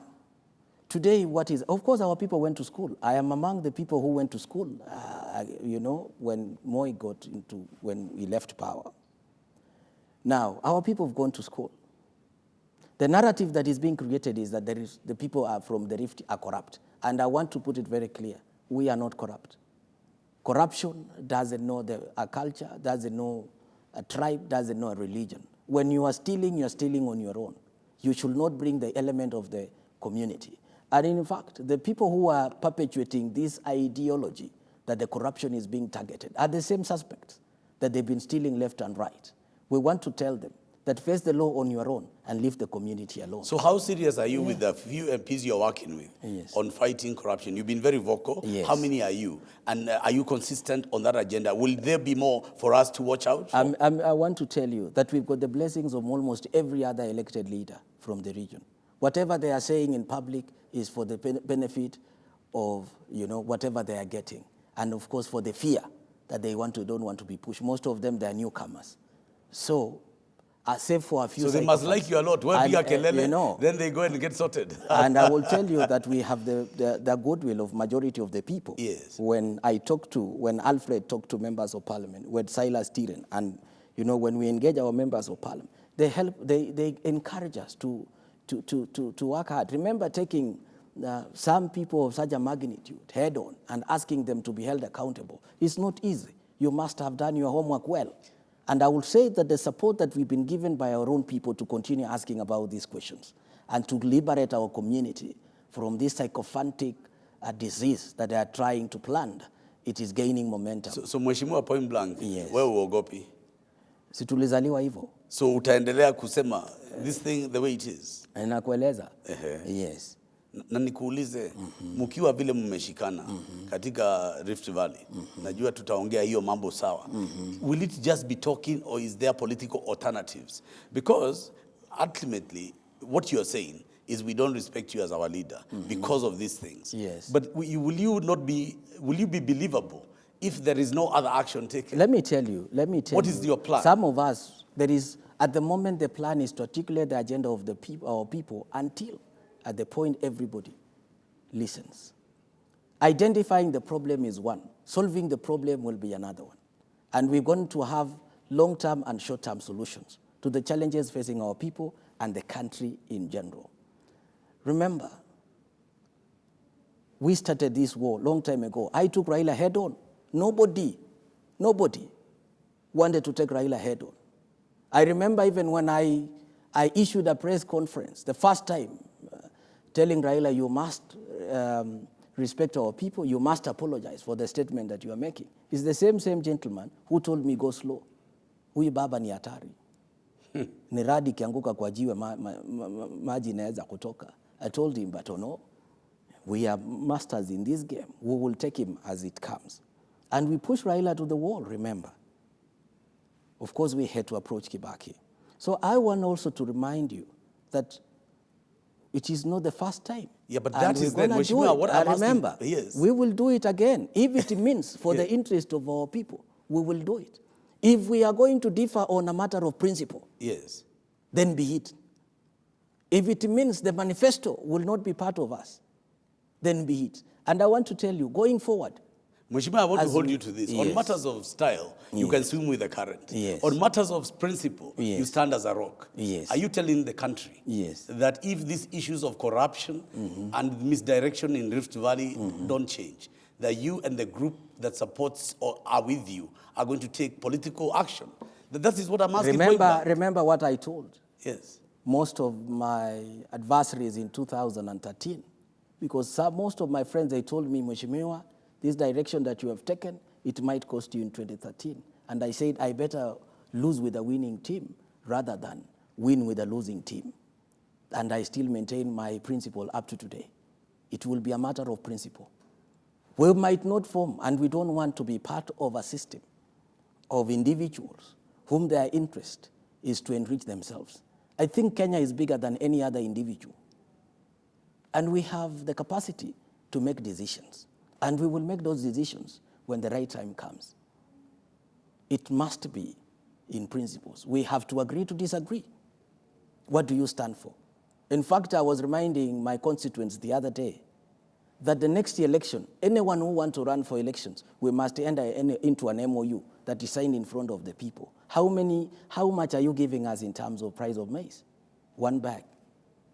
today, of course, our people went to school. I am among the people who went to school, you know, when Moi when he left power. Now, our people have gone to school. The narrative that is being created is that the people from the Rift are corrupt. And I want to put it very clear. We are not corrupt. Corruption doesn't know a culture, doesn't know a tribe, doesn't know a religion. When you are stealing on your own. You should not bring the element of the community. And in fact, the people who are perpetuating this ideology that the corruption is being targeted are the same suspects that they've been stealing left and right. We want to tell them that face the law on your own and leave the community alone. So how serious are you with the few MPs you're working with on fighting corruption? You've been very vocal. Yes. How many are you? And are you consistent on that agenda? Will there be more for us to watch out for? I want to tell you that we've got the blessings of almost every other elected leader from the region. Whatever they are saying in public is for the benefit of, you know, whatever they are getting. And of course for the fear that they don't want to be pushed. Most of them, they are newcomers. So, save for a few. So they must like you a lot. You know, then they go and get sorted. And I will tell you that we have the goodwill of majority of the people. Yes. When Alfred talked to members of Parliament, with Silas Tiren, and you know, when we engage our members of Parliament, they encourage us to work hard. Remember taking some people of such a magnitude head on and asking them to be held accountable. It's not easy. You must have done your homework well. And I will say that the support that we've been given by our own people to continue asking about these questions and to liberate our community from this sycophantic disease that they are trying to plant, it is gaining momentum. So Mheshimiwa, point blank, yes. Wewe uogopi? Si tulizaliwa hivyo. So utaendelea kusema this thing the way it is? Nakueleza. Yes. Na nikuulize, mkiwa vile mmeshikana katika Rift Valley, najua tutaongea hiyo mambo sawa. Will it just be talking, or is there political alternatives? Because ultimately, what you're saying is we don't respect you as our leader because of these things. Yes. But will you be believable if there is no other action taken? Let me tell you. What is your plan? Some of us, at the moment, the plan is to articulate the agenda of our people until, at the point, everybody listens. Identifying the problem is one. Solving the problem will be another one. And we're going to have long-term and short-term solutions to the challenges facing our people and the country in general. Remember, we started this war a long time ago. I took Raila head on. Nobody wanted to take Raila head on. I remember even when I issued a press conference, the first time, telling Raila, you must respect our people, you must apologize for the statement that you are making. It's the same gentleman who told me, go slow. Huyu baba ni hatari. Ni radi kianguka kwa jiwe maji inaweza kutoka. I told him, but no, we are masters in this game. We will take him as it comes. And we pushed Raila to the wall, remember. Of course, we had to approach Kibaki. So I want also to remind you that it is not the first time. Yeah, but that is the Mheshimiwa, what I'm asking. Remember, yes, we will do it again. If it means for the interest of our people, we will do it. If we are going to differ on a matter of principle, yes, then be it. If it means the manifesto will not be part of us, then be it. And I want to tell you, going forward, Mheshimiwa, I want to hold you to this. Yes. On matters of style, you can swim with the current. Yes. On matters of principle, you stand as a rock. Yes. Are you telling the country that if these issues of corruption and misdirection in Rift Valley don't change, that you and the group that supports or are with you are going to take political action? That is what I'm asking. Remember what I told. Yes. Most of my adversaries in 2013, because most of my friends, they told me, Mheshimiwa, this direction that you have taken, it might cost you in 2013. And I said, I better lose with a winning team rather than win with a losing team. And I still maintain my principle up to today. It will be a matter of principle. We might not form, and we don't want to be part of a system of individuals whom their interest is to enrich themselves. I think Kenya is bigger than any other individual. And we have the capacity to make decisions. And we will make those decisions when the right time comes. It must be in principles. We have to agree to disagree. What do you stand for? In fact, I was reminding my constituents the other day that the next election, anyone who wants to run for elections, we must enter into an MOU that is signed in front of the people. How much are you giving us in terms of price of maize? 1 bag.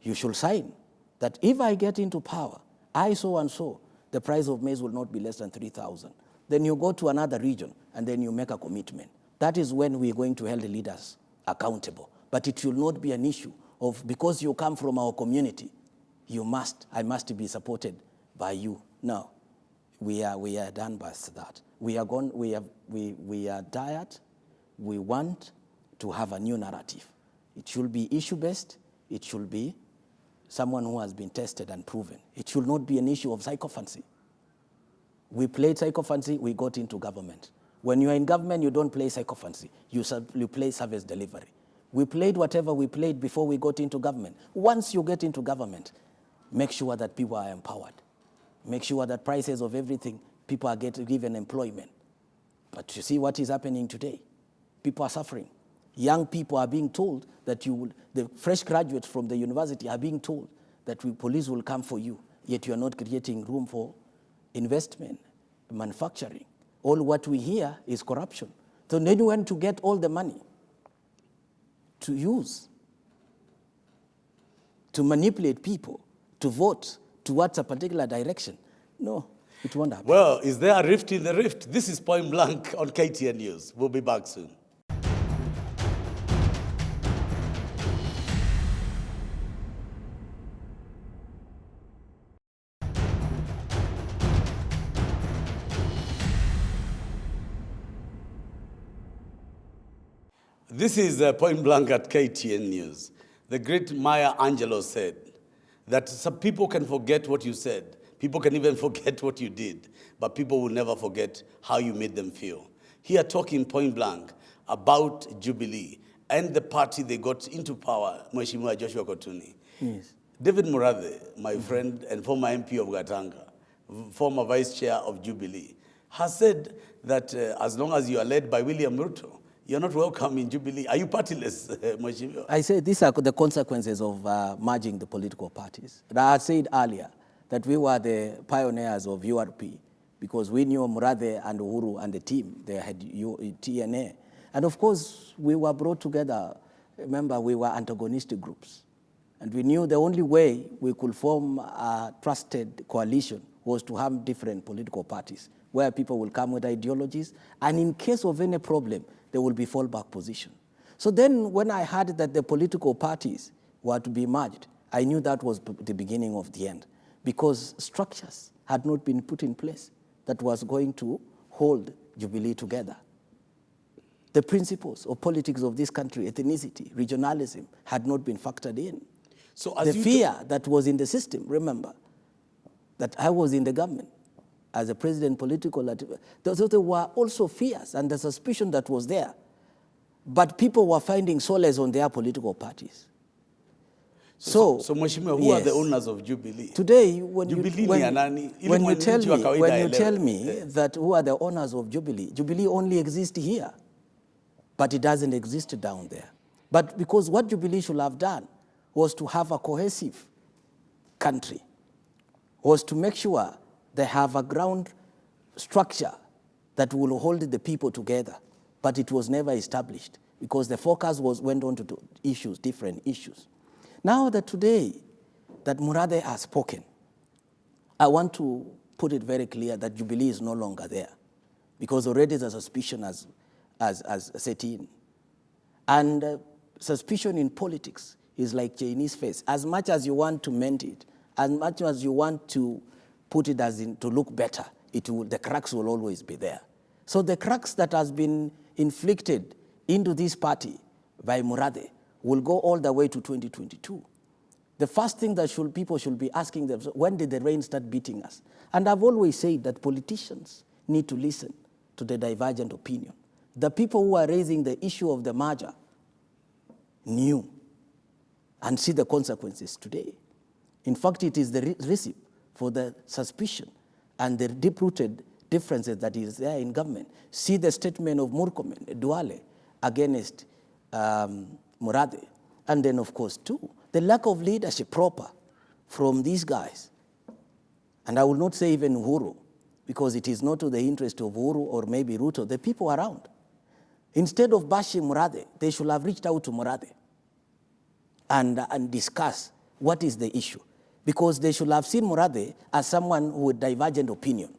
You should sign that if I get into power, I so and so, the price of maize will not be less than 3,000. Then you go to another region and then you make a commitment. That is when we're going to hold the leaders accountable. But it should not be an issue of because you come from our community, I must be supported by you. No, we are done by that. We are tired. We want to have a new narrative. It should be issue-based. It should be someone who has been tested and proven. It should not be an issue of sycophancy. We played sycophancy, we got into government. When you are in government, you don't play sycophancy. You play service delivery. We played whatever we played before we got into government. Once you get into government, make sure that people are empowered. Make sure that prices of everything, people are given employment. But you see what is happening today? People are suffering. Young people are being told that the fresh graduates from the university are being told that police will come for you, yet you are not creating room for investment, manufacturing. All what we hear is corruption. So then you want to get all the money to use, to manipulate people, to vote towards a particular direction. No, it won't happen. Well, is there a rift in the rift? This is Point Blank on KTN News. We'll be back soon. This is Point Blank at KTN News. The great Maya Angelou said that some people can forget what you said. People can even forget what you did, but people will never forget how you made them feel. Here talking point blank about Jubilee and the party they got into power, Mheshimiwa Joshua Kuttuny. Yes. David Murathe, my friend and former MP of Gatanga, former vice chair of Jubilee, has said that as long as you are led by William Ruto, you're not welcome in Jubilee. Are you partyless, Mheshimiwa? I say these are the consequences of merging the political parties. And I had said earlier that we were the pioneers of URP because we knew Murathe and Uhuru and the team. They had TNA. And of course, we were brought together. Remember, we were antagonistic groups. And we knew the only way we could form a trusted coalition was to have different political parties where people will come with ideologies. And in case of any problem, there will be fallback position. So then when I heard that the political parties were to be merged, I knew that was the beginning of the end because structures had not been put in place that was going to hold Jubilee together. The principles of politics of this country, ethnicity, regionalism, had not been factored in. So as the fear that was in the system, remember, that I was in the government as a president political, there were also fears and the suspicion that was there. But people were finding solace on their political parties. So Mheshimiwa, who are the owners of Jubilee? Today, when you tell me that who are the owners of Jubilee, Jubilee only exists here, but it doesn't exist down there. But because what Jubilee should have done was to have a cohesive country, was to make sure they have a ground structure that will hold the people together. But it was never established because the focus went on to issues, different issues. Now that today that Murathe has spoken, I want to put it very clear that Jubilee is no longer there because already the suspicion has set in. And suspicion in politics is like Chinese face. As much as you want to mend it, as much as you want to put it as in to look better, the cracks will always be there. So the cracks that has been inflicted into this party by Murathe will go all the way to 2022. The first thing that people should be asking themselves, when did the rain start beating us? And I've always said that politicians need to listen to the divergent opinion. The people who are raising the issue of the merger knew and see the consequences today. In fact, it is the recipe for the suspicion and the deep-rooted differences that is there in government. See the statement of Murkomen, Duale, against Murathe. And then, of course, too, the lack of leadership proper from these guys. And I will not say even Uhuru, because it is not to the interest of Uhuru or maybe Ruto, the people around. Instead of bashing Murathe, they should have reached out to Murathe and discuss what is the issue. Because they should have seen Murathe as someone with divergent opinion.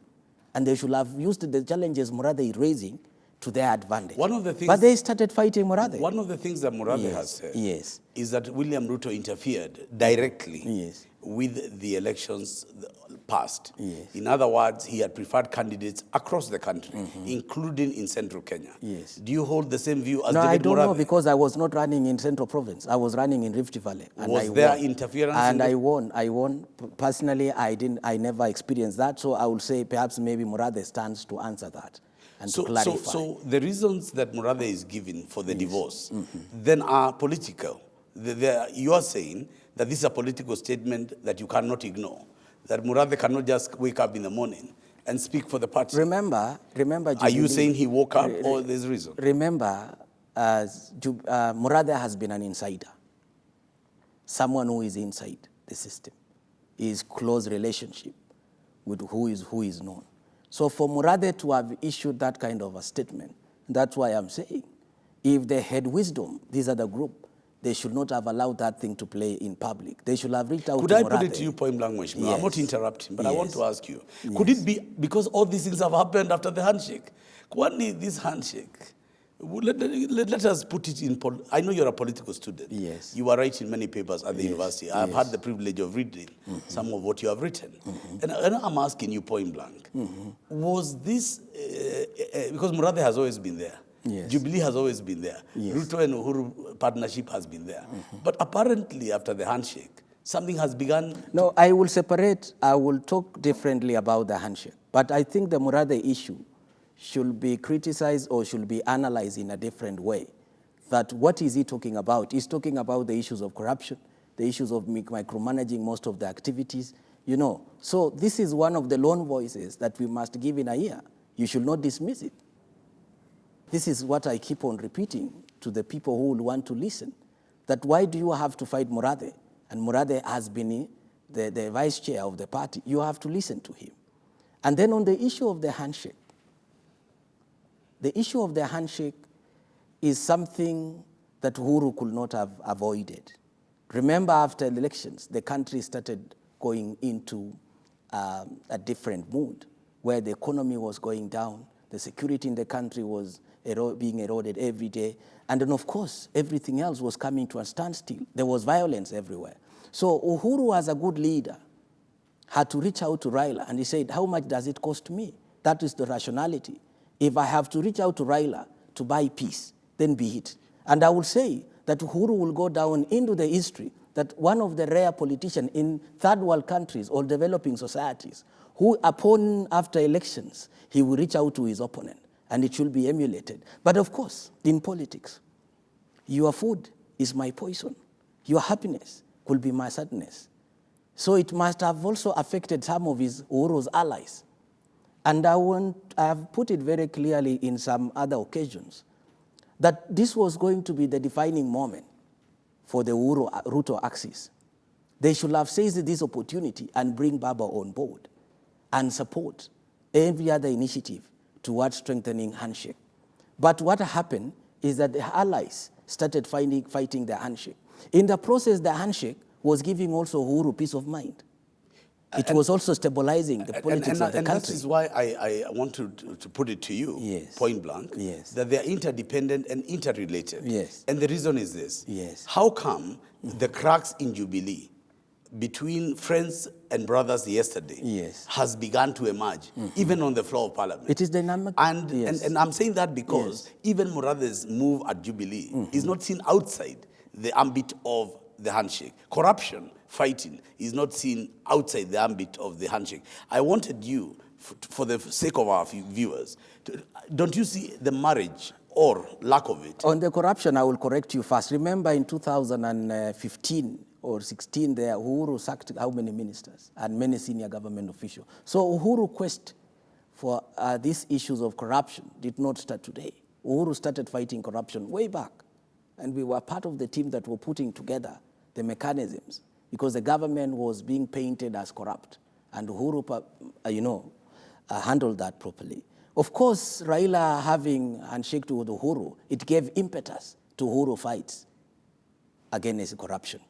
And they should have used the challenges Murathe is raising to their advantage. But they started fighting Murathe. One of the things that Murathe has said is that William Ruto interfered directly with the elections past. In other words, he had preferred candidates across the country, including in central Kenya. Do you hold the same view as David Murathe? No, I don't know because I was not running in Central Province. I was running in Rift Valley. And was there interference? And I won. Personally, I never experienced that. So I would say perhaps maybe Murathe stands to answer that. And to clarify. So the reasons that Murathe is giving for the divorce then are political. You are saying that this is a political statement that you cannot ignore, that Murathe cannot just wake up in the morning and speak for the party. Remember, Jubilee, are you saying he woke up or there's reason? Remember, Murathe has been an insider, someone who is inside the system, is close relationship with who is known. So for Murathe to have issued that kind of a statement, that's why I'm saying, if they had wisdom, these are the group, they should not have allowed that thing to play in public. They should have reached out to Murathe. Could I put it to you point blank, Mheshimiwa? I'm not interrupting, but I want to ask you, could it be, because all these things have happened after the handshake, could this handshake, let us put it in, I know you're a political student. You are writing many papers at the university. I've had the privilege of reading some of what you have written. And I'm asking you point blank, was this, because Murathe has always been there. Jubilee has always been there. Ruto and Uhuru partnership has been there. But apparently after the handshake, something has begun? No, I will talk differently about the handshake. But I think the Murathe issue should be criticized or should be analyzed in a different way. That what is he talking about? He's talking about the issues of corruption, the issues of micromanaging most of the activities, you know. So this is one of the lone voices that we must give in a ear. You should not dismiss it. This is what I keep on repeating to the people who will want to listen, that why do you have to fight Murathe? And Murathe has been the vice chair of the party. You have to listen to him. And then on the issue of the handshake, the issue of the handshake is something that Uhuru could not have avoided. Remember, after the elections, the country started going into a different mood, where the economy was going down, the security in the country was being eroded every day, and then, of course, everything else was coming to a standstill. There was violence everywhere. So Uhuru, as a good leader, had to reach out to Raila, and he said, how much does it cost me? That is the rationality. If I have to reach out to Raila to buy peace, then be it. And I will say that Uhuru will go down into the history that one of the rare politicians in third world countries or developing societies who, after elections, he will reach out to his opponent, and it should be emulated. But of course, in politics, your food is my poison. Your happiness could be my sadness. So it must have also affected some of Uhuru's allies. And I have put it very clearly in some other occasions that this was going to be the defining moment for the Ruto axis. They should have seized this opportunity and bring Baba on board and support every other initiative towards strengthening handshake. But what happened is that the allies started fighting the handshake. In the process, the handshake was giving also Uhuru peace of mind. It was also stabilizing the politics of the country. And that is why I want to put it to you, yes, point blank, yes, that they are interdependent and interrelated. Yes. And the reason is this. Yes. How come the cracks in Jubilee between friends and brothers yesterday, yes, has begun to emerge, even on the floor of Parliament? It is dynamic. And, yes, and I'm saying that because yes, even Murathe's move at Jubilee is not seen outside the ambit of the handshake. Corruption, fighting, is not seen outside the ambit of the handshake. I wanted you, for the sake of our viewers, don't you see the marriage or lack of it? On the corruption, I will correct you first. Remember in 2015 or 16 there, Uhuru sacked how many ministers and many senior government officials. So Uhuru quest for these issues of corruption did not start today. Uhuru started fighting corruption way back. And we were part of the team that were putting together the mechanisms, because the government was being painted as corrupt, and Uhuru, handled that properly. Of course, Raila having handshake to Uhuru, it gave impetus to Uhuru fights against corruption.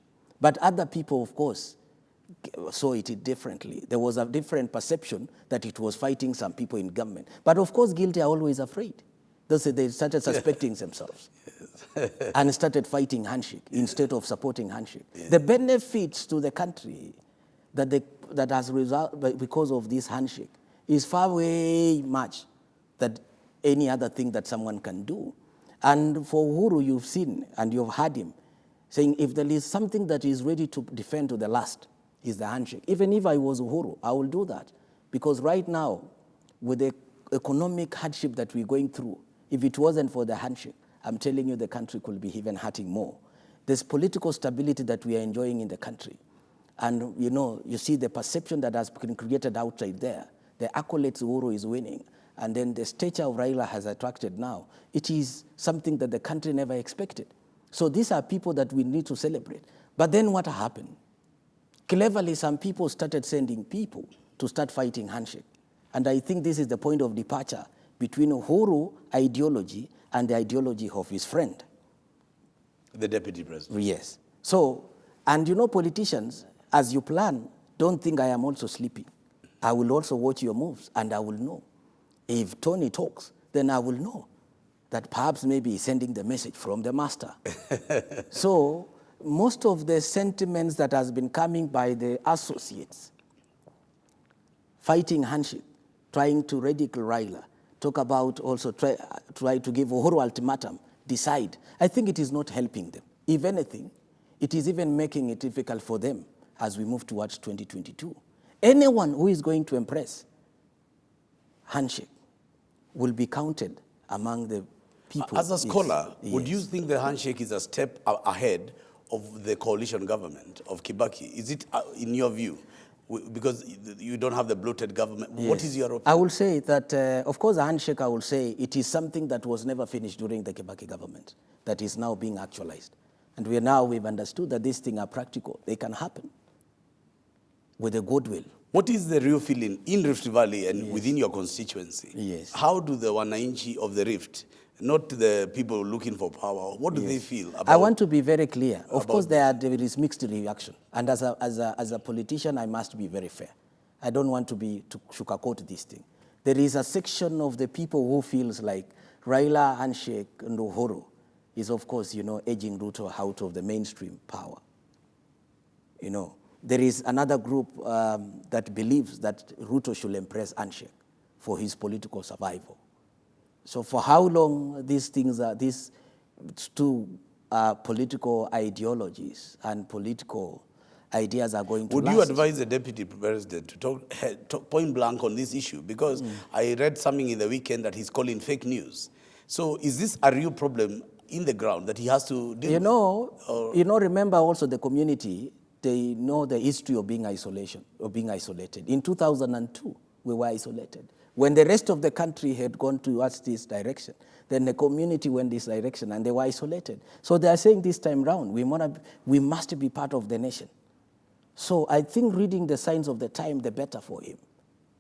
But other people, of course, saw it differently. There was a different perception that it was fighting some people in government. But of course, guilty are always afraid. They started suspecting themselves and started fighting handshake instead of supporting handshake. The benefits to the country that has resulted because of this handshake is far way much than any other thing that someone can do. And for Uhuru, you've seen and you've heard him saying, if there is something that is ready to defend to the last, is the handshake. Even if I was Uhuru, I will do that. Because right now, with the economic hardship that we're going through, if it wasn't for the handshake, I'm telling you the country could be even hurting more. There's political stability that we are enjoying in the country. And you see the perception that has been created outside there. The accolades Uhuru is winning. And then the stature of Raila has attracted now. It is something that the country never expected. So these are people that we need to celebrate. But then what happened? Cleverly, some people started sending people to start fighting handshake. And I think this is the point of departure between Uhuru ideology and the ideology of his friend. The deputy president. Yes. So, and politicians, as you plan, don't think I am also sleeping. I will also watch your moves, and I will know. If Tony talks, then I will know that perhaps maybe he's sending the message from the master. So, most of the sentiments that has been coming by the associates, fighting handshake, trying to ridicule Raila, talk about also try to give Uhuru ultimatum, decide. I think it is not helping them. If anything, it is even making it difficult for them. as we move towards 2022. Anyone who is going to embrace handshake will be counted among the people. As a scholar, would you think the handshake is a step ahead of the coalition government of Kibaki? Is it, in your view? Because you don't have the bloated government. Yes. What is your opinion? I will say that, of course, a handshake, I will say, it is something that was never finished during the Kibaki government that is now being actualized. And we've understood that these things are practical. They can happen with a goodwill. What is the real feeling in Rift Valley and within your constituency? Yes. How do the Wananchi of the Rift, not the people looking for power, what do they feel about? I want to be very clear. Of course, there is mixed reaction. And as a politician, I must be very fair. I don't want to sugarcoat this thing. There is a section of the people who feels like Raila, handshake, and Uhuru is, of course, edging Ruto out of the mainstream power. There is another group that believes that Ruto should embrace handshake for his political survival. So for how long these two political ideologies and political ideas are going to last? Would you advise the Deputy President to talk point blank on this issue? Because I read something in the weekend that he's calling fake news. So is this a real problem in the ground that he has to deal with? Remember also the community, they know the history of being isolated. In 2002, we were isolated. When the rest of the country had gone towards this direction, then the community went this direction and they were isolated. So they are saying this time round, we must be part of the nation. So I think reading the signs of the time, the better for him.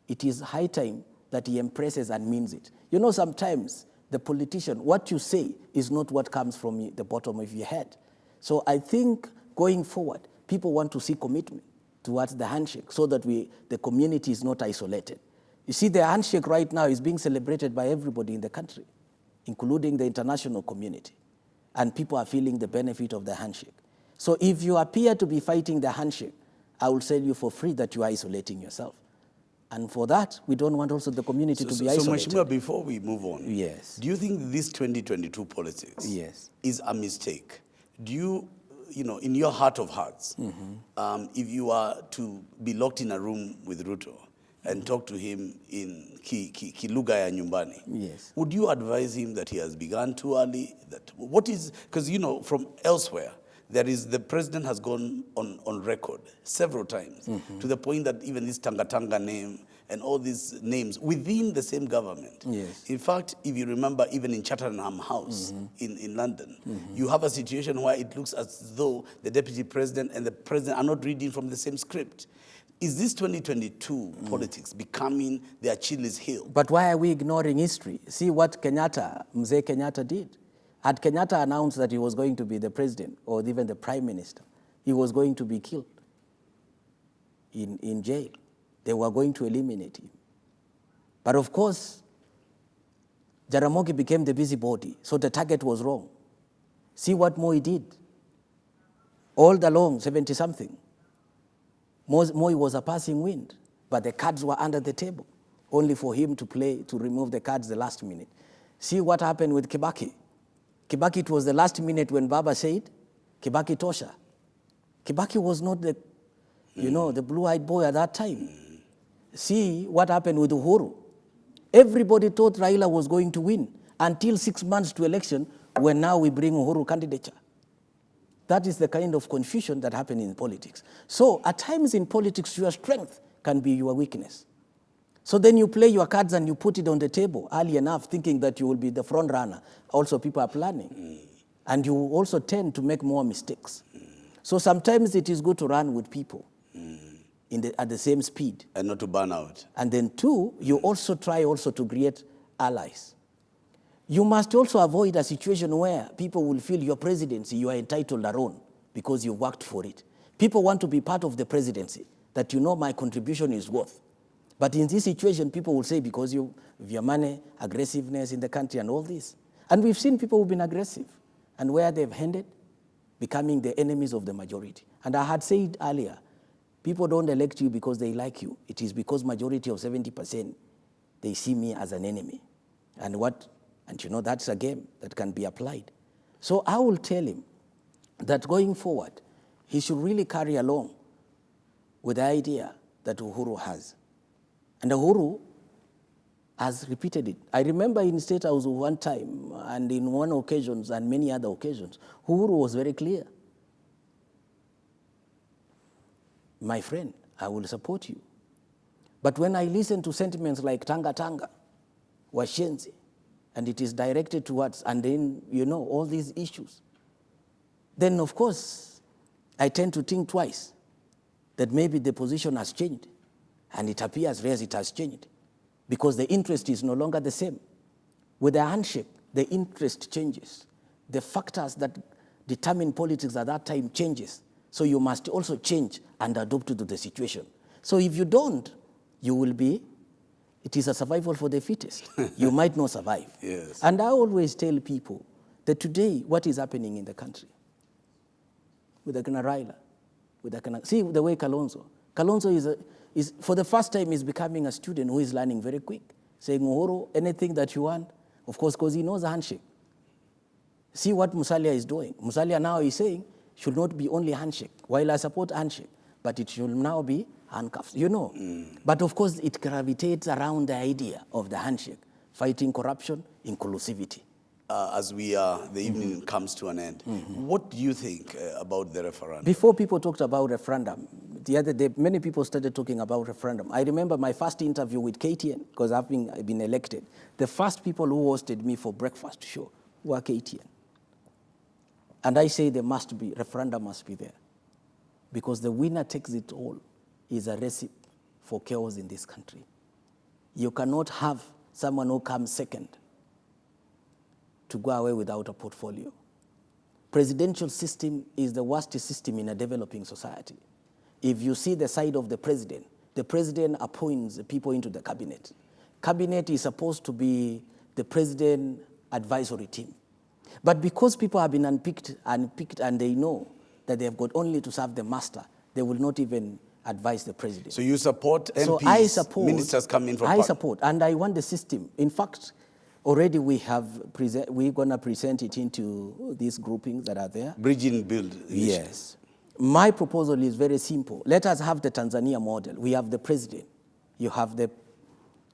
It is high time that he embraces and means it. Sometimes the politician, what you say is not what comes from the bottom of your head. So I think going forward, people want to see commitment towards the handshake so that the community is not isolated. You see, the handshake right now is being celebrated by everybody in the country, including the international community. And people are feeling the benefit of the handshake. So if you appear to be fighting the handshake, I will tell you for free that you are isolating yourself. And for that, we don't want also the community to be isolated. So, Mheshimiwa, before we move on, yes, do you think this 2022 politics is a mistake? Do you, in your heart of hearts, if you are to be locked in a room with Ruto and talk to him in Kiluga ya nyumbani, yes, would you advise him that he has begun too early? Because, from elsewhere, the president has gone on record several times to the point that even this Tanga name and all these names within the same government. Yes. In fact, if you remember, even in Cheltenham House in London, you have a situation where it looks as though the deputy president and the president are not reading from the same script. Is this 2022 politics becoming the Achilles heel? But why are we ignoring history? See what Mzee Kenyatta did. Had Kenyatta announced that he was going to be the president or even the prime minister, he was going to be killed in jail. They were going to eliminate him. But of course, Jaramogi became the busybody, so the target was wrong. See what Moi did. All along, 70-something, Moi was a passing wind, but the cards were under the table, only for him to remove the cards the last minute. See what happened with Kibaki. Kibaki, it was the last minute when Baba said, Kibaki tosha. Kibaki was not the blue-eyed boy at that time. See what happened with Uhuru. Everybody thought Raila was going to win until 6 months to election, when now we bring Uhuru candidature. That is the kind of confusion that happened in politics. So at times in politics, your strength can be your weakness. So then you play your cards and you put it on the table early enough, thinking that you will be the front runner. Also, people are planning. And you also tend to make more mistakes. So sometimes it is good to run with people at the same speed. And not to burn out. And then two, you also try to create allies. You must also avoid a situation where people will feel your presidency, you are entitled alone because you worked for it. People want to be part of the presidency, that my contribution is worth. But in this situation, people will say, because of your money, aggressiveness in the country and all this. And we've seen people who've been aggressive and where they've ended becoming the enemies of the majority. And I had said earlier, people don't elect you because they like you. It is because majority of 70%, they see me as an enemy. And that's a game that can be applied. So I will tell him that going forward, he should really carry along with the idea that Uhuru has. And Uhuru has repeated it. I remember in State House one time, and in one occasion and many other occasions, Uhuru was very clear. My friend, I will support you. But when I listen to sentiments like Tanga Tanga, Washenzi, and it is directed towards, and then, all these issues, then of course, I tend to think twice that maybe the position has changed, and it appears as it has changed, because the interest is no longer the same. With a handshake, the interest changes. The factors that determine politics at that time changes. So you must also change and adapt to the situation. So if you don't, you will be, it is a survival for the fittest. You might not survive. Yes. And I always tell people that today, what is happening in the country, with the Raila, see the way Kalonzo is for the first time is becoming a student who is learning very quick, saying, Uhuru, anything that you want, of course, because he knows a handshake. See what Musalia is doing. Musalia now is saying, should not be only handshake, while I support handshake, but it should now be handcuffs, But of course, it gravitates around the idea of the handshake, fighting corruption, inclusivity. As the evening comes to an end, what do you think about the referendum? Before people talked about referendum, the other day, many people started talking about referendum. I remember my first interview with KTN, because I've been elected. The first people who hosted me for breakfast show were KTN. And I say referendum must be there. Because the winner takes it all is a recipe for chaos in this country. You cannot have someone who comes second to go away without a portfolio. Presidential system is the worst system in a developing society. If you see the side of the president appoints the people into the cabinet. Cabinet is supposed to be the president advisory team. But because people have been unpicked and they know that they have got only to serve the master, they will not even advise the president. So you support MPs, so I support, ministers coming from I support, and I want the system. In fact, already we're going to present it into these groupings that are there. Bridging Build. Yes. My proposal is very simple. Let us have the Tanzania model. We have the president. You have the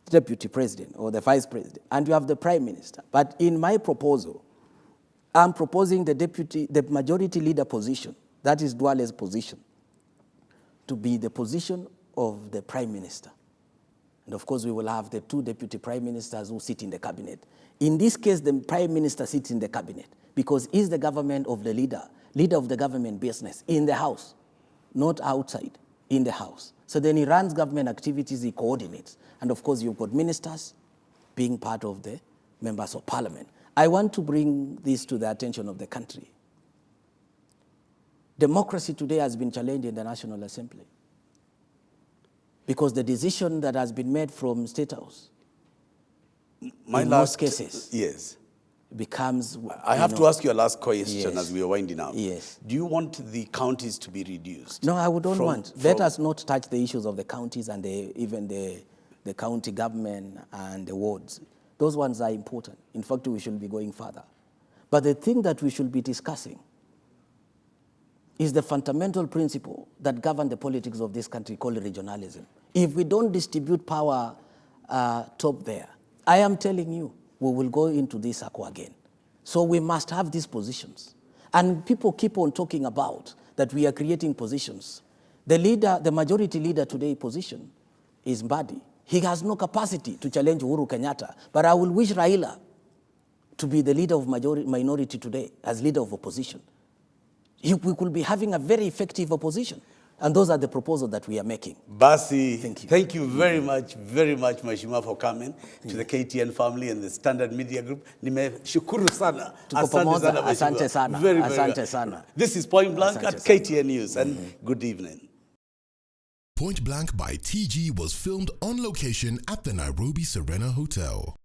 deputy president or the vice president, and you have the prime minister. But in my proposal, I'm proposing the majority leader position, that is Duale's position, to be the position of the prime minister. And of course, we will have the two deputy prime ministers who sit in the cabinet. In this case, the prime minister sits in the cabinet because he's the government of the leader of the government business in the house, not outside, in the house. So then he runs government activities, he coordinates. And of course, you've got ministers being part of the members of parliament. I want to bring this to the attention of the country. Democracy today has been challenged in the National Assembly because the decision that has been made from State House, most cases, yes, becomes... I have to ask you a last question, yes, as we are winding up. Yes. Do you want the counties to be reduced? No, I don't want. Let us not touch the issues of the counties and even the county government and the wards. Those ones are important. In fact, we should be going further. But the thing that we should be discussing is the fundamental principle that governs the politics of this country called regionalism. If we don't distribute power top there, I am telling you, we will go into this circle again. So we must have these positions. And people keep on talking about that we are creating positions. The majority leader today position is Mbadi. He has no capacity to challenge Uhuru Kenyatta, but I will wish Raila to be the leader of minority today as leader of opposition. We could be having a very effective opposition. And those are the proposals that we are making. Basi, thank you very much, Mheshimiwa, for coming to the KTN family and the Standard Media Group. Nimeshukuru sana. Asante sana. Asante sana. This is Point Blank at KTN News, and good evening. Point Blank by TG was filmed on location at the Nairobi Serena Hotel.